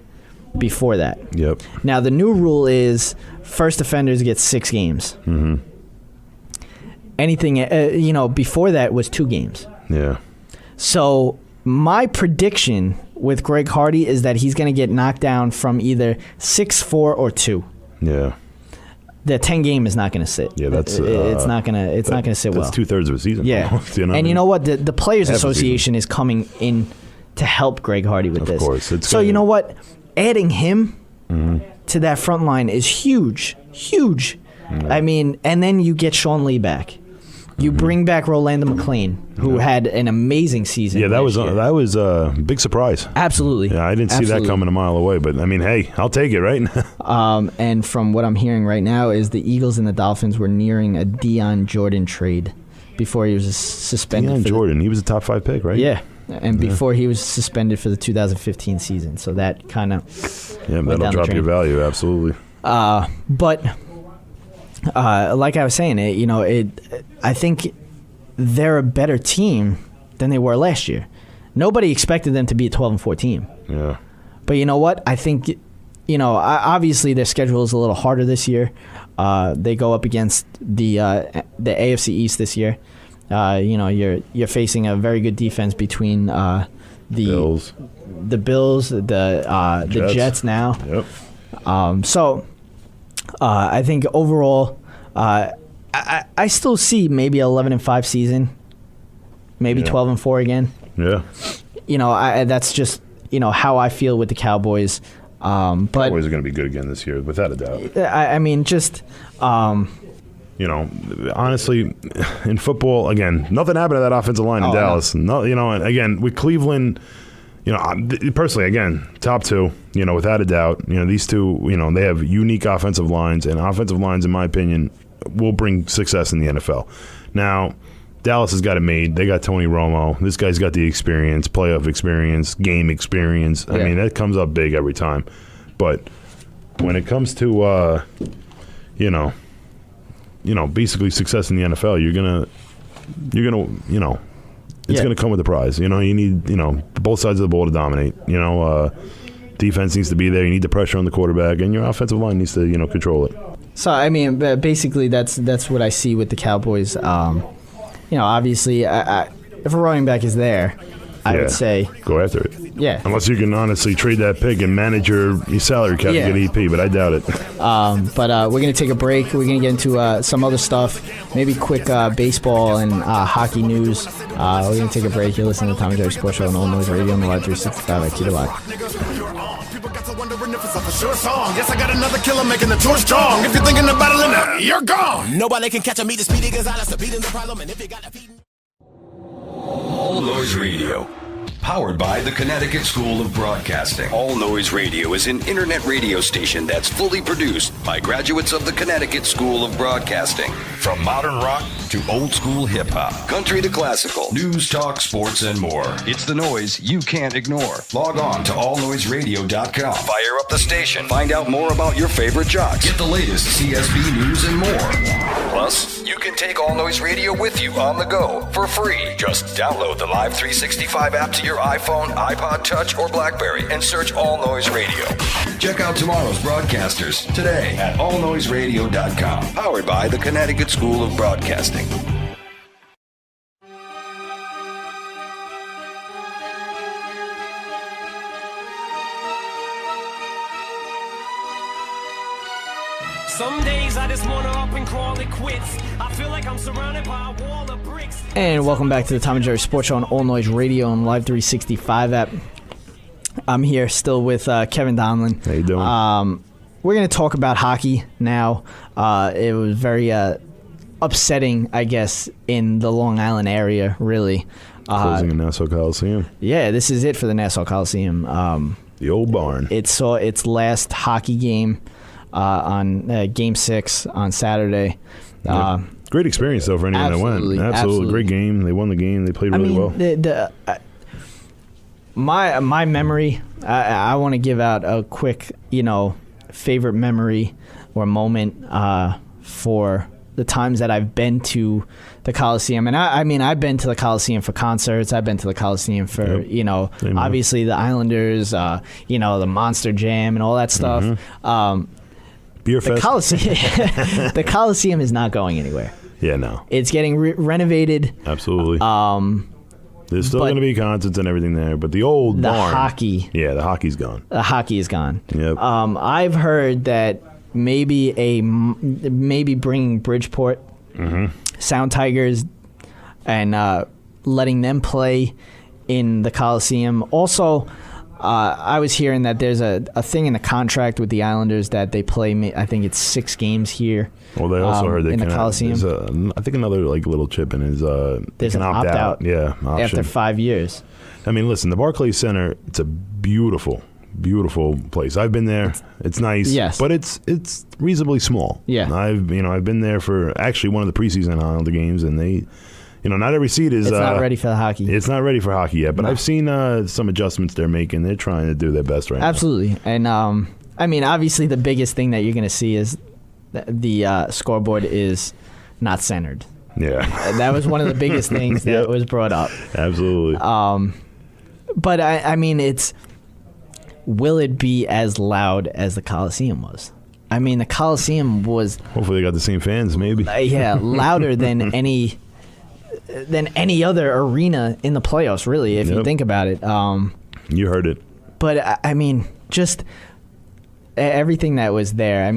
before that. Yep. Now, the new rule is first offenders get 6 games. Mm-hmm. Anything, before that was 2 games. Yeah. So my prediction with Greg Hardy is that he's going to get knocked down from either 6, 4, or 2. Yeah. The 10-game is not going to sit. Yeah, that's it's not going to sit well. That's 2/3 of a season. Yeah, almost, and you know what? The Players Association is coming in to help Greg Hardy with this. Of course. So you know what? Adding him to that front line is huge. Mm-hmm. I mean, and then you get Sean Lee back. You bring back Rolando McClain, who had an amazing season. Yeah, that was a big surprise. Absolutely. Yeah, I didn't see that coming a mile away, but I mean, hey, I'll take it, right? And from what I'm hearing right now is the Eagles and the Dolphins were nearing a Deion Jordan trade before he was suspended. Deion Jordan, he was a top 5 pick, right? Yeah, and before he was suspended for the 2015 season, so that kind of that'll drop your value, absolutely. But like I was saying, I think they're a better team than they were last year. Nobody expected them to be a 12-4 team. Yeah. But you know what? I think, obviously their schedule is a little harder this year. They go up against the AFC East this year. You're facing a very good defense between the Bills, the Jets now. Yep. So I think overall, I still see maybe 11-5 season, maybe 12-4 again. Yeah. That's just how I feel with the Cowboys. But Cowboys are going to be good again this year, without a doubt. I mean, just honestly, in football, again, nothing happened to that offensive line in Dallas. No, and again with Cleveland. Personally, again, top 2, without a doubt. These two, they have unique offensive lines, and offensive lines, in my opinion, will bring success in the NFL. Now, Dallas has got it made. They got Tony Romo. This guy's got the experience, playoff experience, game experience. I mean, that comes up big every time. But when it comes to, basically success in the NFL, you're gonna, it's going to come with a prize. You need, both sides of the ball to dominate. Defense needs to be there. You need the pressure on the quarterback, and your offensive line needs to, control it. So, I mean, basically, that's what I see with the Cowboys. Obviously, if a running back is there, I would say go after it. Yeah. Unless you can honestly trade that pick and manage your salary cap to get EP, but I doubt it. But we're going to take a break. We're going to get into some other stuff, maybe quick baseball and hockey news. We're going to take a break. You're listening to the Tom and Jerry Sports Show on All Noise Radio on the Live 365 at Keep It Live. Yes, I got another killer making the torch strong. If you're thinking of battling, you're gone. Nobody can catch a meet the speedy Gonzalez. The beating's the problem, and if you got a feed. All Noise Radio, powered by the Connecticut School of Broadcasting. All Noise Radio is an internet radio station that's fully produced by graduates of the Connecticut School of Broadcasting. From modern rock to old school hip hop, country to classical, news, talk, sports, and more. It's the noise you can't ignore. Log on to allnoiseradio.com. Fire up the station. Find out more about your favorite jocks. Get the latest CSB news and more. Plus, you can take All Noise Radio with you on the go for free. Just download the Live 365 app to your iPhone, iPod Touch, or BlackBerry and search All Noise Radio. Check out tomorrow's broadcasters today at allnoiseradio.com. Powered by the Connecticut School of Broadcasting. Some days I just wanna up and call it quits. I feel like I'm surrounded by a wall of bricks. And welcome back to the Tom and Jerry Sports Show on All Noise Radio and Live 365 app. I'm here still with Kevin Donlin. How you doing? We're going to talk about hockey now. It was very upsetting, I guess, in the Long Island area, really. Closing the Nassau Coliseum. Yeah, this is it for the Nassau Coliseum. The old barn. It saw its last hockey game on Game 6 on Saturday. Yep. Great experience, though, for anyone that went. Absolutely. Great game. They won the game. They played really well. My memory, I want to give out a quick, favorite memory or moment for the times that I've been to the Coliseum. And I've been to the Coliseum for concerts. I've been to the Coliseum for, obviously the Islanders, the Monster Jam and all that stuff. Mm-hmm. Beer Fest. The Coliseum is not going anywhere. Yeah, no. It's getting renovated. Absolutely. There's still going to be concerts and everything there, but the old barn. Hockey. Yeah, the hockey's gone. The hockey is gone. Yep. I've heard that maybe bringing Bridgeport Sound Tigers and letting them play in the Coliseum. Also, I was hearing that there's a thing in the contract with the Islanders that they play. I think it's 6 games here. Well, they also heard they in can. The Coliseum. I think another little chip in is there's can an opt out. Yeah, option. After 5 years. I mean, listen, the Barclays Center. It's a beautiful place. I've been there. It's nice. Yes, but it's reasonably small. Yeah, I've been there for actually one of the preseason Islander games, and they. Not every seat is. It's not ready for the hockey. It's not ready for hockey yet, but no. I've seen some adjustments they're making. They're trying to do their best right now. Absolutely, and obviously the biggest thing that you're going to see is the scoreboard is not centered. Yeah, that was one of the biggest things that was brought up. Absolutely. But it's. Will it be as loud as the Coliseum was? The Coliseum was. Hopefully, they got the same fans. Maybe. Louder than any other arena in the playoffs, really, if you think about it. You heard it. But, just everything that was there.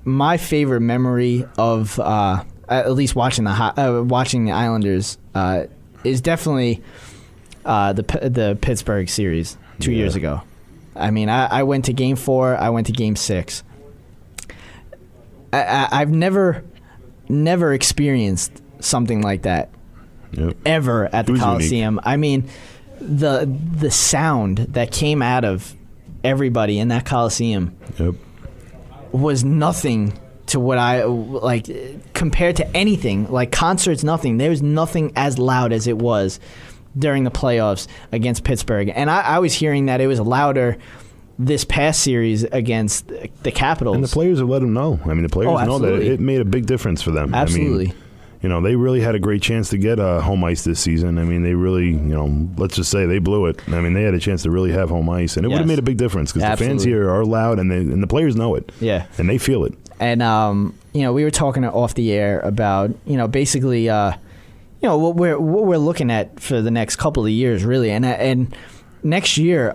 My favorite memory of at least watching the Islanders is definitely the Pittsburgh series 2 years ago. I went to Game 4. I went to Game 6. I've never experienced something like that ever at the Coliseum. Unique. The sound that came out of everybody in that Coliseum was nothing to what I compared to anything like concerts. Nothing. There was nothing as loud as it was during the playoffs against Pittsburgh, and I was hearing that it was louder this past series against the Capitals. And the players have let them know. The players know that it made a big difference for them. Absolutely. They really had a great chance to get home ice this season. They really, let's just say they blew it. They had a chance to really have home ice, and it would have made a big difference because the fans here are loud, and the players know it. Yeah. And they feel it. And, we were talking off the air about, basically, what we're looking at for the next couple of years, really. And next year,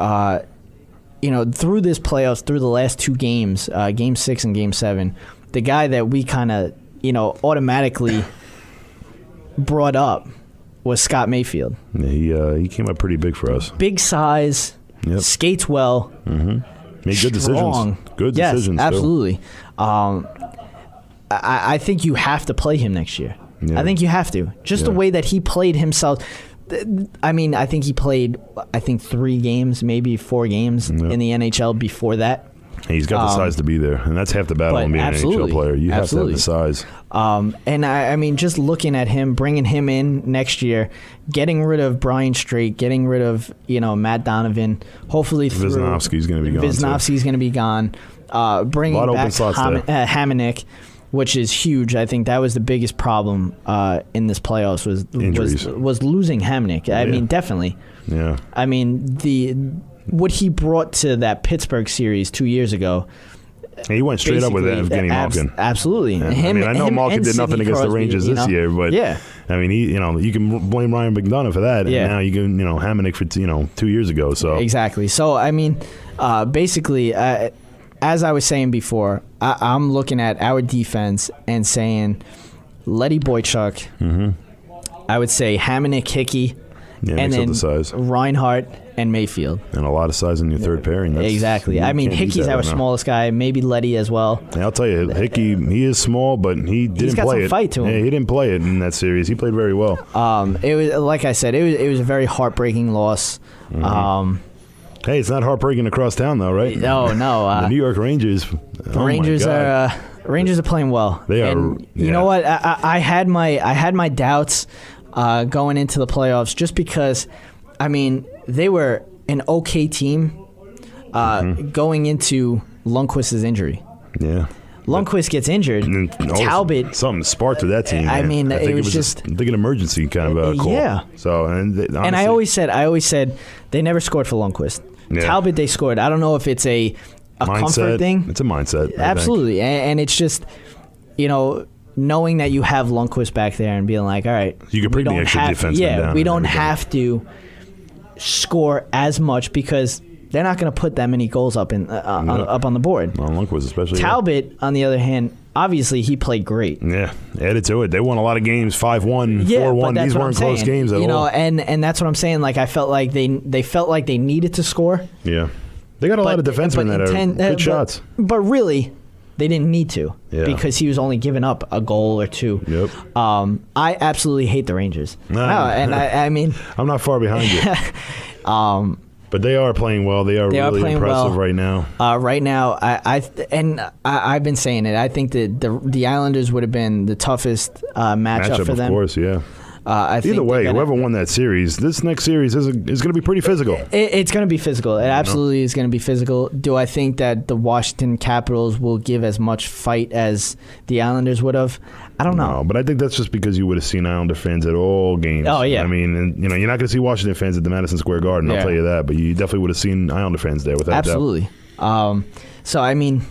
through this playoffs, through the last 2 games, Game 6 and Game 7, the guy that we kind of, automatically brought up was Scott Mayfield. Yeah, he came up pretty big for us. Big size, skates well, made good decisions. Good decisions. Yes, absolutely. I think you have to play him next year. Yeah. I think you have to. Just the way that he played himself. I think he played 3 games, maybe 4 games in the NHL before that. He's got the size to be there, and that's half the battle in being an NHL player. You have to have the size. And I mean, just looking at him, bringing him in next year, getting rid of Brian Straight, getting rid of Matt Donovan. Hopefully, Wisnowski's going to be gone. Wisnowski's going to be gone. Bringing back Hamonic, which is huge. I think that was the biggest problem in this playoffs was losing Hamonic. I mean, definitely. Yeah. I mean, what he brought to that Pittsburgh series 2 years ago. He went straight up with Evgeny Malkin. Absolutely. Yeah. I know Malkin did nothing against the Rangers this year, but I mean, you can blame Ryan McDonough for that, and now you can Hamonic for 2 years ago. So exactly. So I mean, basically, as I was saying before, I'm looking at our defense and saying Letty Boychuk. Mm-hmm. I would say Hamonic, Hickey, and then Reinhart and Mayfield. And a lot of size in your third pairing. Exactly. I mean, Hickey's our smallest guy, maybe Letty as well. Yeah, I'll tell you, Hickey, he is small, but he didn't play it. Fight to him. Yeah, he didn't play it in that series. He played very well. It was, like I said, it was a very heartbreaking loss. Mm-hmm. Hey, it's not heartbreaking across town, though, right? No. The New York Rangers. Rangers are playing well. They are. And you know what? I had my doubts going into the playoffs just because, I mean, they were an okay team going into Lundqvist's injury. Yeah. Lundqvist gets injured. And Talbot. Something sparked with that team. I mean, it was just an emergency kind of call. Yeah. So honestly, and I always said they never scored for Lundqvist. Yeah. Talbot, they scored. I don't know if it's a comfort thing. It's a mindset. Absolutely, and it's just knowing that you have Lundqvist back there and being like, all right, you can bring the extra defenseman down. We don't have to score as much because they're not going to put that many goals up up on the board. Well, Lundqvist especially. Talbot, on the other hand, obviously he played great. Yeah, added to it. They won a lot of games, 5-1, 4-1. These weren't close games at all. And that's what I'm saying. Like I felt like they felt like they needed to score. Yeah, they got a lot of defensemen that are good shots. But really, they didn't need to because he was only giving up a goal or two. Yep. I absolutely hate the Rangers. And I mean, I'm not far behind you. But they are playing well. They are really impressive right now. Right now, I've been saying it. I think that the Islanders would have been the toughest matchup for them. Of course, yeah. Either way, whoever won that series, this next series is going to be pretty physical. It's going to be physical. It absolutely is going to be physical. Do I think that the Washington Capitals will give as much fight as the Islanders would have? I don't know. No, but I think that's just because you would have seen Islander fans at all games. Oh, yeah. I mean, you're not going to see Washington fans at the Madison Square Garden, I'll tell you that. But you definitely would have seen Islander fans there without doubt. Absolutely. So, I mean,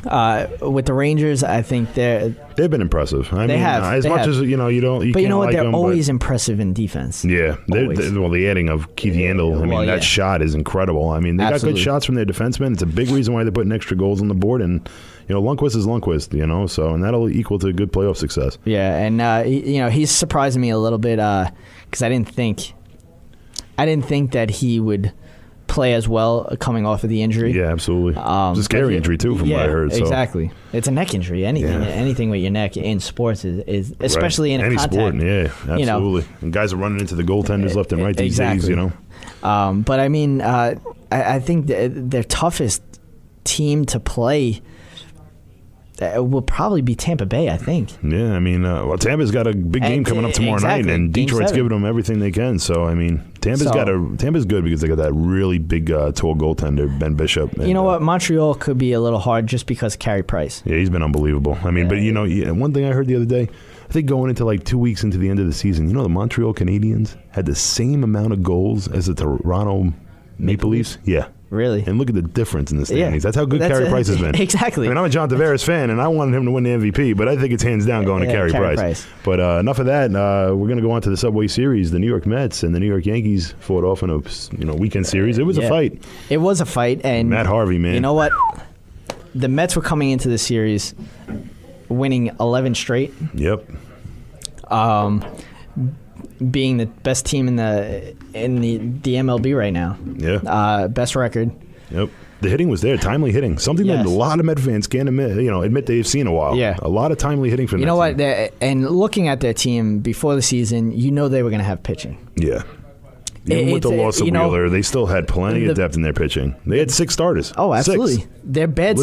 with the Rangers, I think they've been impressive. I mean, as much as you don't. But you know what? They're always impressive in defense. Yeah, the adding of Keith Yandel. I mean, that shot is incredible. I mean, they got good shots from their defensemen. It's a big reason why they're putting extra goals on the board. And Lundqvist is Lundqvist. So and that'll equal to good playoff success. Yeah, and he's surprising me a little bit because I didn't think that he would play as well coming off of the injury. Yeah, absolutely. It's a scary injury too, from what I heard. So. Exactly. It's a neck injury. Anything with your neck in sports is especially in a contact. Any sport. Yeah, absolutely. And guys are running into the goaltenders left and right these days. But I mean, I think their toughest team to play will probably be Tampa Bay, I think. Yeah, I mean, Tampa's got a big game coming up tomorrow night, and Detroit's giving them everything they can. So, I mean, Tampa's good because they got that really big, tall goaltender, Ben Bishop. You know what? Montreal could be a little hard just because of Carey Price. Yeah, he's been unbelievable. I mean, but one thing I heard the other day, I think going into like 2 weeks into the end of the season, the Montreal Canadiens had the same amount of goals as the Toronto Maple Leafs. Yeah. Really? And look at the difference in the standings. That's how good Carey Price has been. Exactly. I mean, I'm a John Tavares fan, and I wanted him to win the MVP, but I think it's hands down going to Carey Price. But enough of that. We're going to go on to the Subway Series. The New York Mets and the New York Yankees fought off in a weekend series. It was a fight. It was a fight. And Matt Harvey, man. You know what? The Mets were coming into the series winning 11 straight. Yep. Being the best team in the MLB right now. Yeah. Best record. Yep. The hitting was there, timely hitting. Something that a lot of Met fans can't admit they've seen a while. Yeah. A lot of timely hitting for them. You know what? And looking at their team before the season, they were going to have pitching. Yeah. Even with the loss of Wheeler, they still had plenty of depth in their pitching. They had 6 starters. Oh, absolutely. 6. Their bad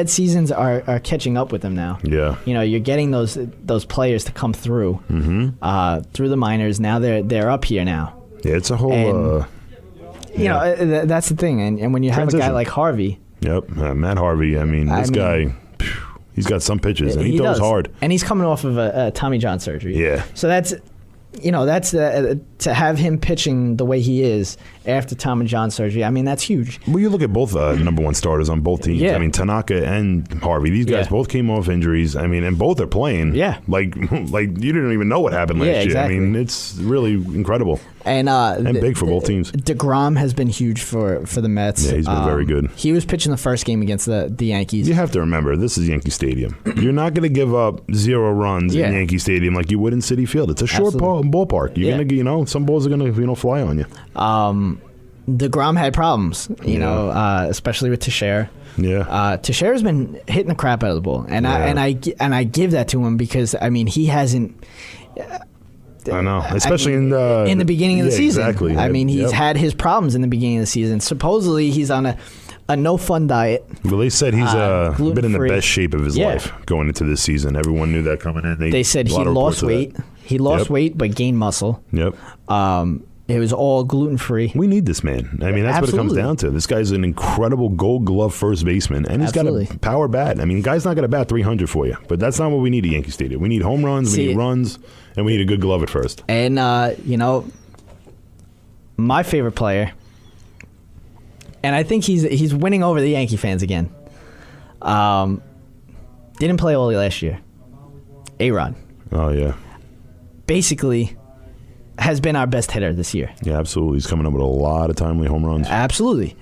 seasons are catching up with them now. Yeah. You're getting those players to come through through the minors. Now they're up here now. Yeah, it's a whole. That's the thing. And when you have a guy like Harvey. Yep, Matt Harvey. I mean, this guy. He's got some pitches, and he throws hard. And he's coming off of a Tommy John surgery. Yeah. So that's to have him pitching the way he is after Tommy John surgery. I mean, that's huch. Well, you look at both number 1 starters on both teams. Yeah. I mean, Tanaka and Harvey. These guys both came off injuries. I mean, and both are playing. Yeah. Like you didn't even know what happened last year. Exactly. I mean, it's really incredible. And big for both teams. DeGrom has been huge for the Mets. Yeah, he's been very good. He was pitching the first game against the Yankees. You have to remember, this is Yankee Stadium. You're not going to give up 0 runs in Yankee Stadium like you would in Citi Field. It's a short ballpark. You're going to, some balls are going to fly on you. DeGrom had problems, especially with Teixeira. Yeah. Teixeira's been hitting the crap out of the ball, and I give that to him because he hasn't. I know, especially in the beginning of the season. Exactly. I mean, he's had his problems in the beginning of the season. Supposedly, he's on a no-fun diet. Well, they said he's been in the best shape of his life going into this season. Everyone knew that coming in. They said he lost weight. He lost weight but gained muscle. Yep. It was all gluten-free. We need this man. I mean, that's what it comes down to. This guy's an incredible Gold Glove first baseman, and he's got a power bat. I mean, guy's not going to bat 300 for you, but that's not what we need at Yankee Stadium. We need home runs, we need runs, and we need a good glove at first. And, my favorite player, and I think he's winning over the Yankee fans again, didn't play all last year. A-Rod. Oh, yeah. Basically has been our best hitter this year. Yeah, absolutely. He's coming up with a lot of timely home runs. Absolutely.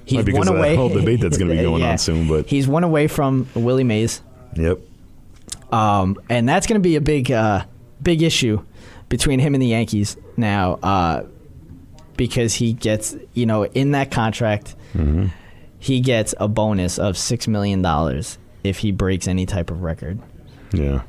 He's one away. That whole debate that's going to be going on soon, but he's one away from Willie Mays. Yep. And that's going to be a big issue between him and the Yankees now, because he gets, in that contract, he gets a bonus of $6 million if he breaks any type of record. Yeah.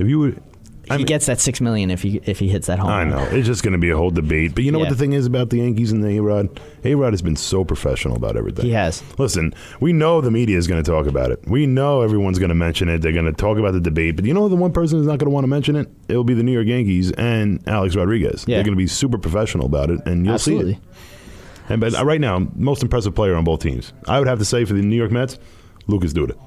If you would. He gets that $6 million if he hits that home run. I know. It's just going to be a whole debate. But you know what the thing is about the Yankees and the A-Rod? A-Rod has been so professional about everything. He has. Listen, we know the media is going to talk about it. We know everyone's going to mention it. They're going to talk about the debate. But you know the one person who's not going to want to mention it? It'll be the New York Yankees and Alex Rodriguez. Yeah. They're going to be super professional about it, and you'll see it. But right now, most impressive player on both teams. I would have to say for the New York Mets, Lucas Duda.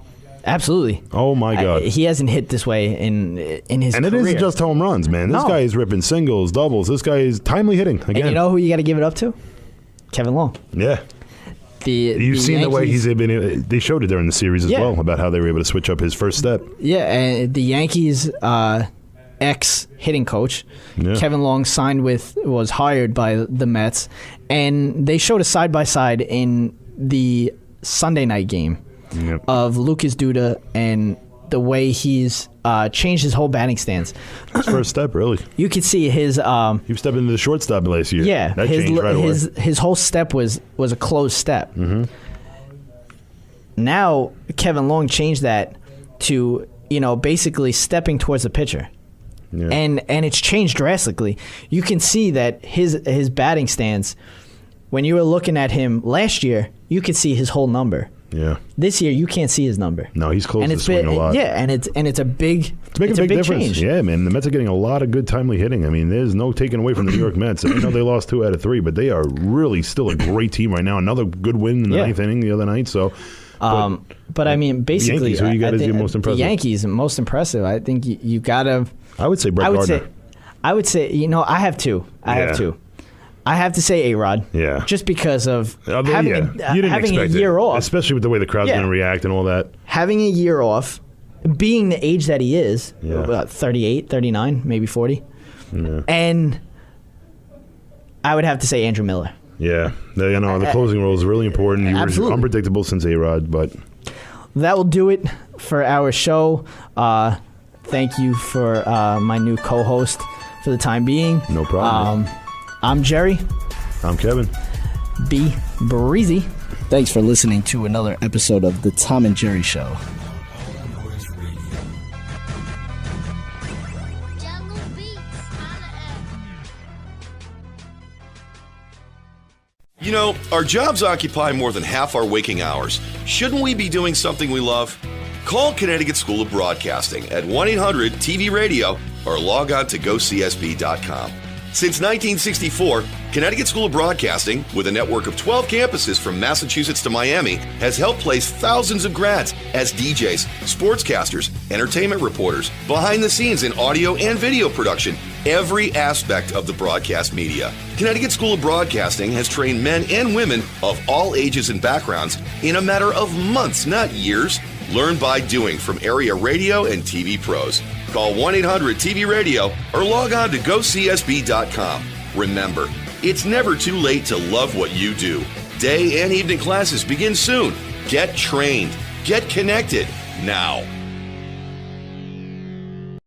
Absolutely. Oh, my God. He hasn't hit this way in his career. And it isn't just home runs, man. This guy is ripping singles, doubles. This guy is timely hitting, again. And you know who you got to give it up to? Kevin Long. Yeah. You've seen Yankees, the way he's been. They showed it during the series as well about how they were able to switch up his first step. Yeah, and the Yankees' ex-hitting coach, Kevin Long, was hired by the Mets, and they showed a side-by-side in the Sunday night game. Yep. Of Lucas Duda and the way he's changed his whole batting stance. His first step, really. You could see his... he stepped into the shortstop last year. Yeah. That changed right away. His whole step was a closed step. Mm-hmm. Now, Kevin Long changed that to, basically stepping towards the pitcher. Yeah. And it's changed drastically. You can see that his batting stance, when you were looking at him last year, you could see his whole number. Yeah. This year, you can't see his number. No, he's close to the swing a lot. Yeah, and it's a big it's making a big difference. Change. Yeah, man. The Mets are getting a lot of good timely hitting. I mean, there's no taking away from the New York Mets. I know they lost 2 out of 3, but they are really still a great team right now. Another good win in the ninth inning the other night. So, but I mean, basically, Yankees, who you got as your most impressive? The Yankees, most impressive. I think you got to. I would say Brett Gardner. I would say I have two. I have to say A-Rod. Yeah. Just because of having a year off. Especially with the way the crowd's going to react and all that. Having a year off, being the age that he is, about 38, 39, maybe 40. Yeah. And I would have to say Andrew Miller. Yeah. The closing role is really important. You were unpredictable since A-Rod, but... That will do it for our show. Thank you for my new co-host for the time being. No problem. I'm Jerry. I'm Kevin. Be breezy. Thanks for listening to another episode of The Tom and Jerry Show. You know, our jobs occupy more than half our waking hours. Shouldn't we be doing something we love? Call Connecticut School of Broadcasting at 1-800-TV-RADIO or log on to GoCSB.com. Since 1964, Connecticut School of Broadcasting, with a network of 12 campuses from Massachusetts to Miami, has helped place thousands of grads as DJs, sportscasters, entertainment reporters, behind the scenes in audio and video production, every aspect of the broadcast media. Connecticut School of Broadcasting has trained men and women of all ages and backgrounds in a matter of months, not years. Learn by doing from area radio and TV pros. Call 1-800-TV-RADIO or log on to GoCSB.com. Remember, it's never too late to love what you do. Day and evening classes begin soon. Get trained. Get connected now.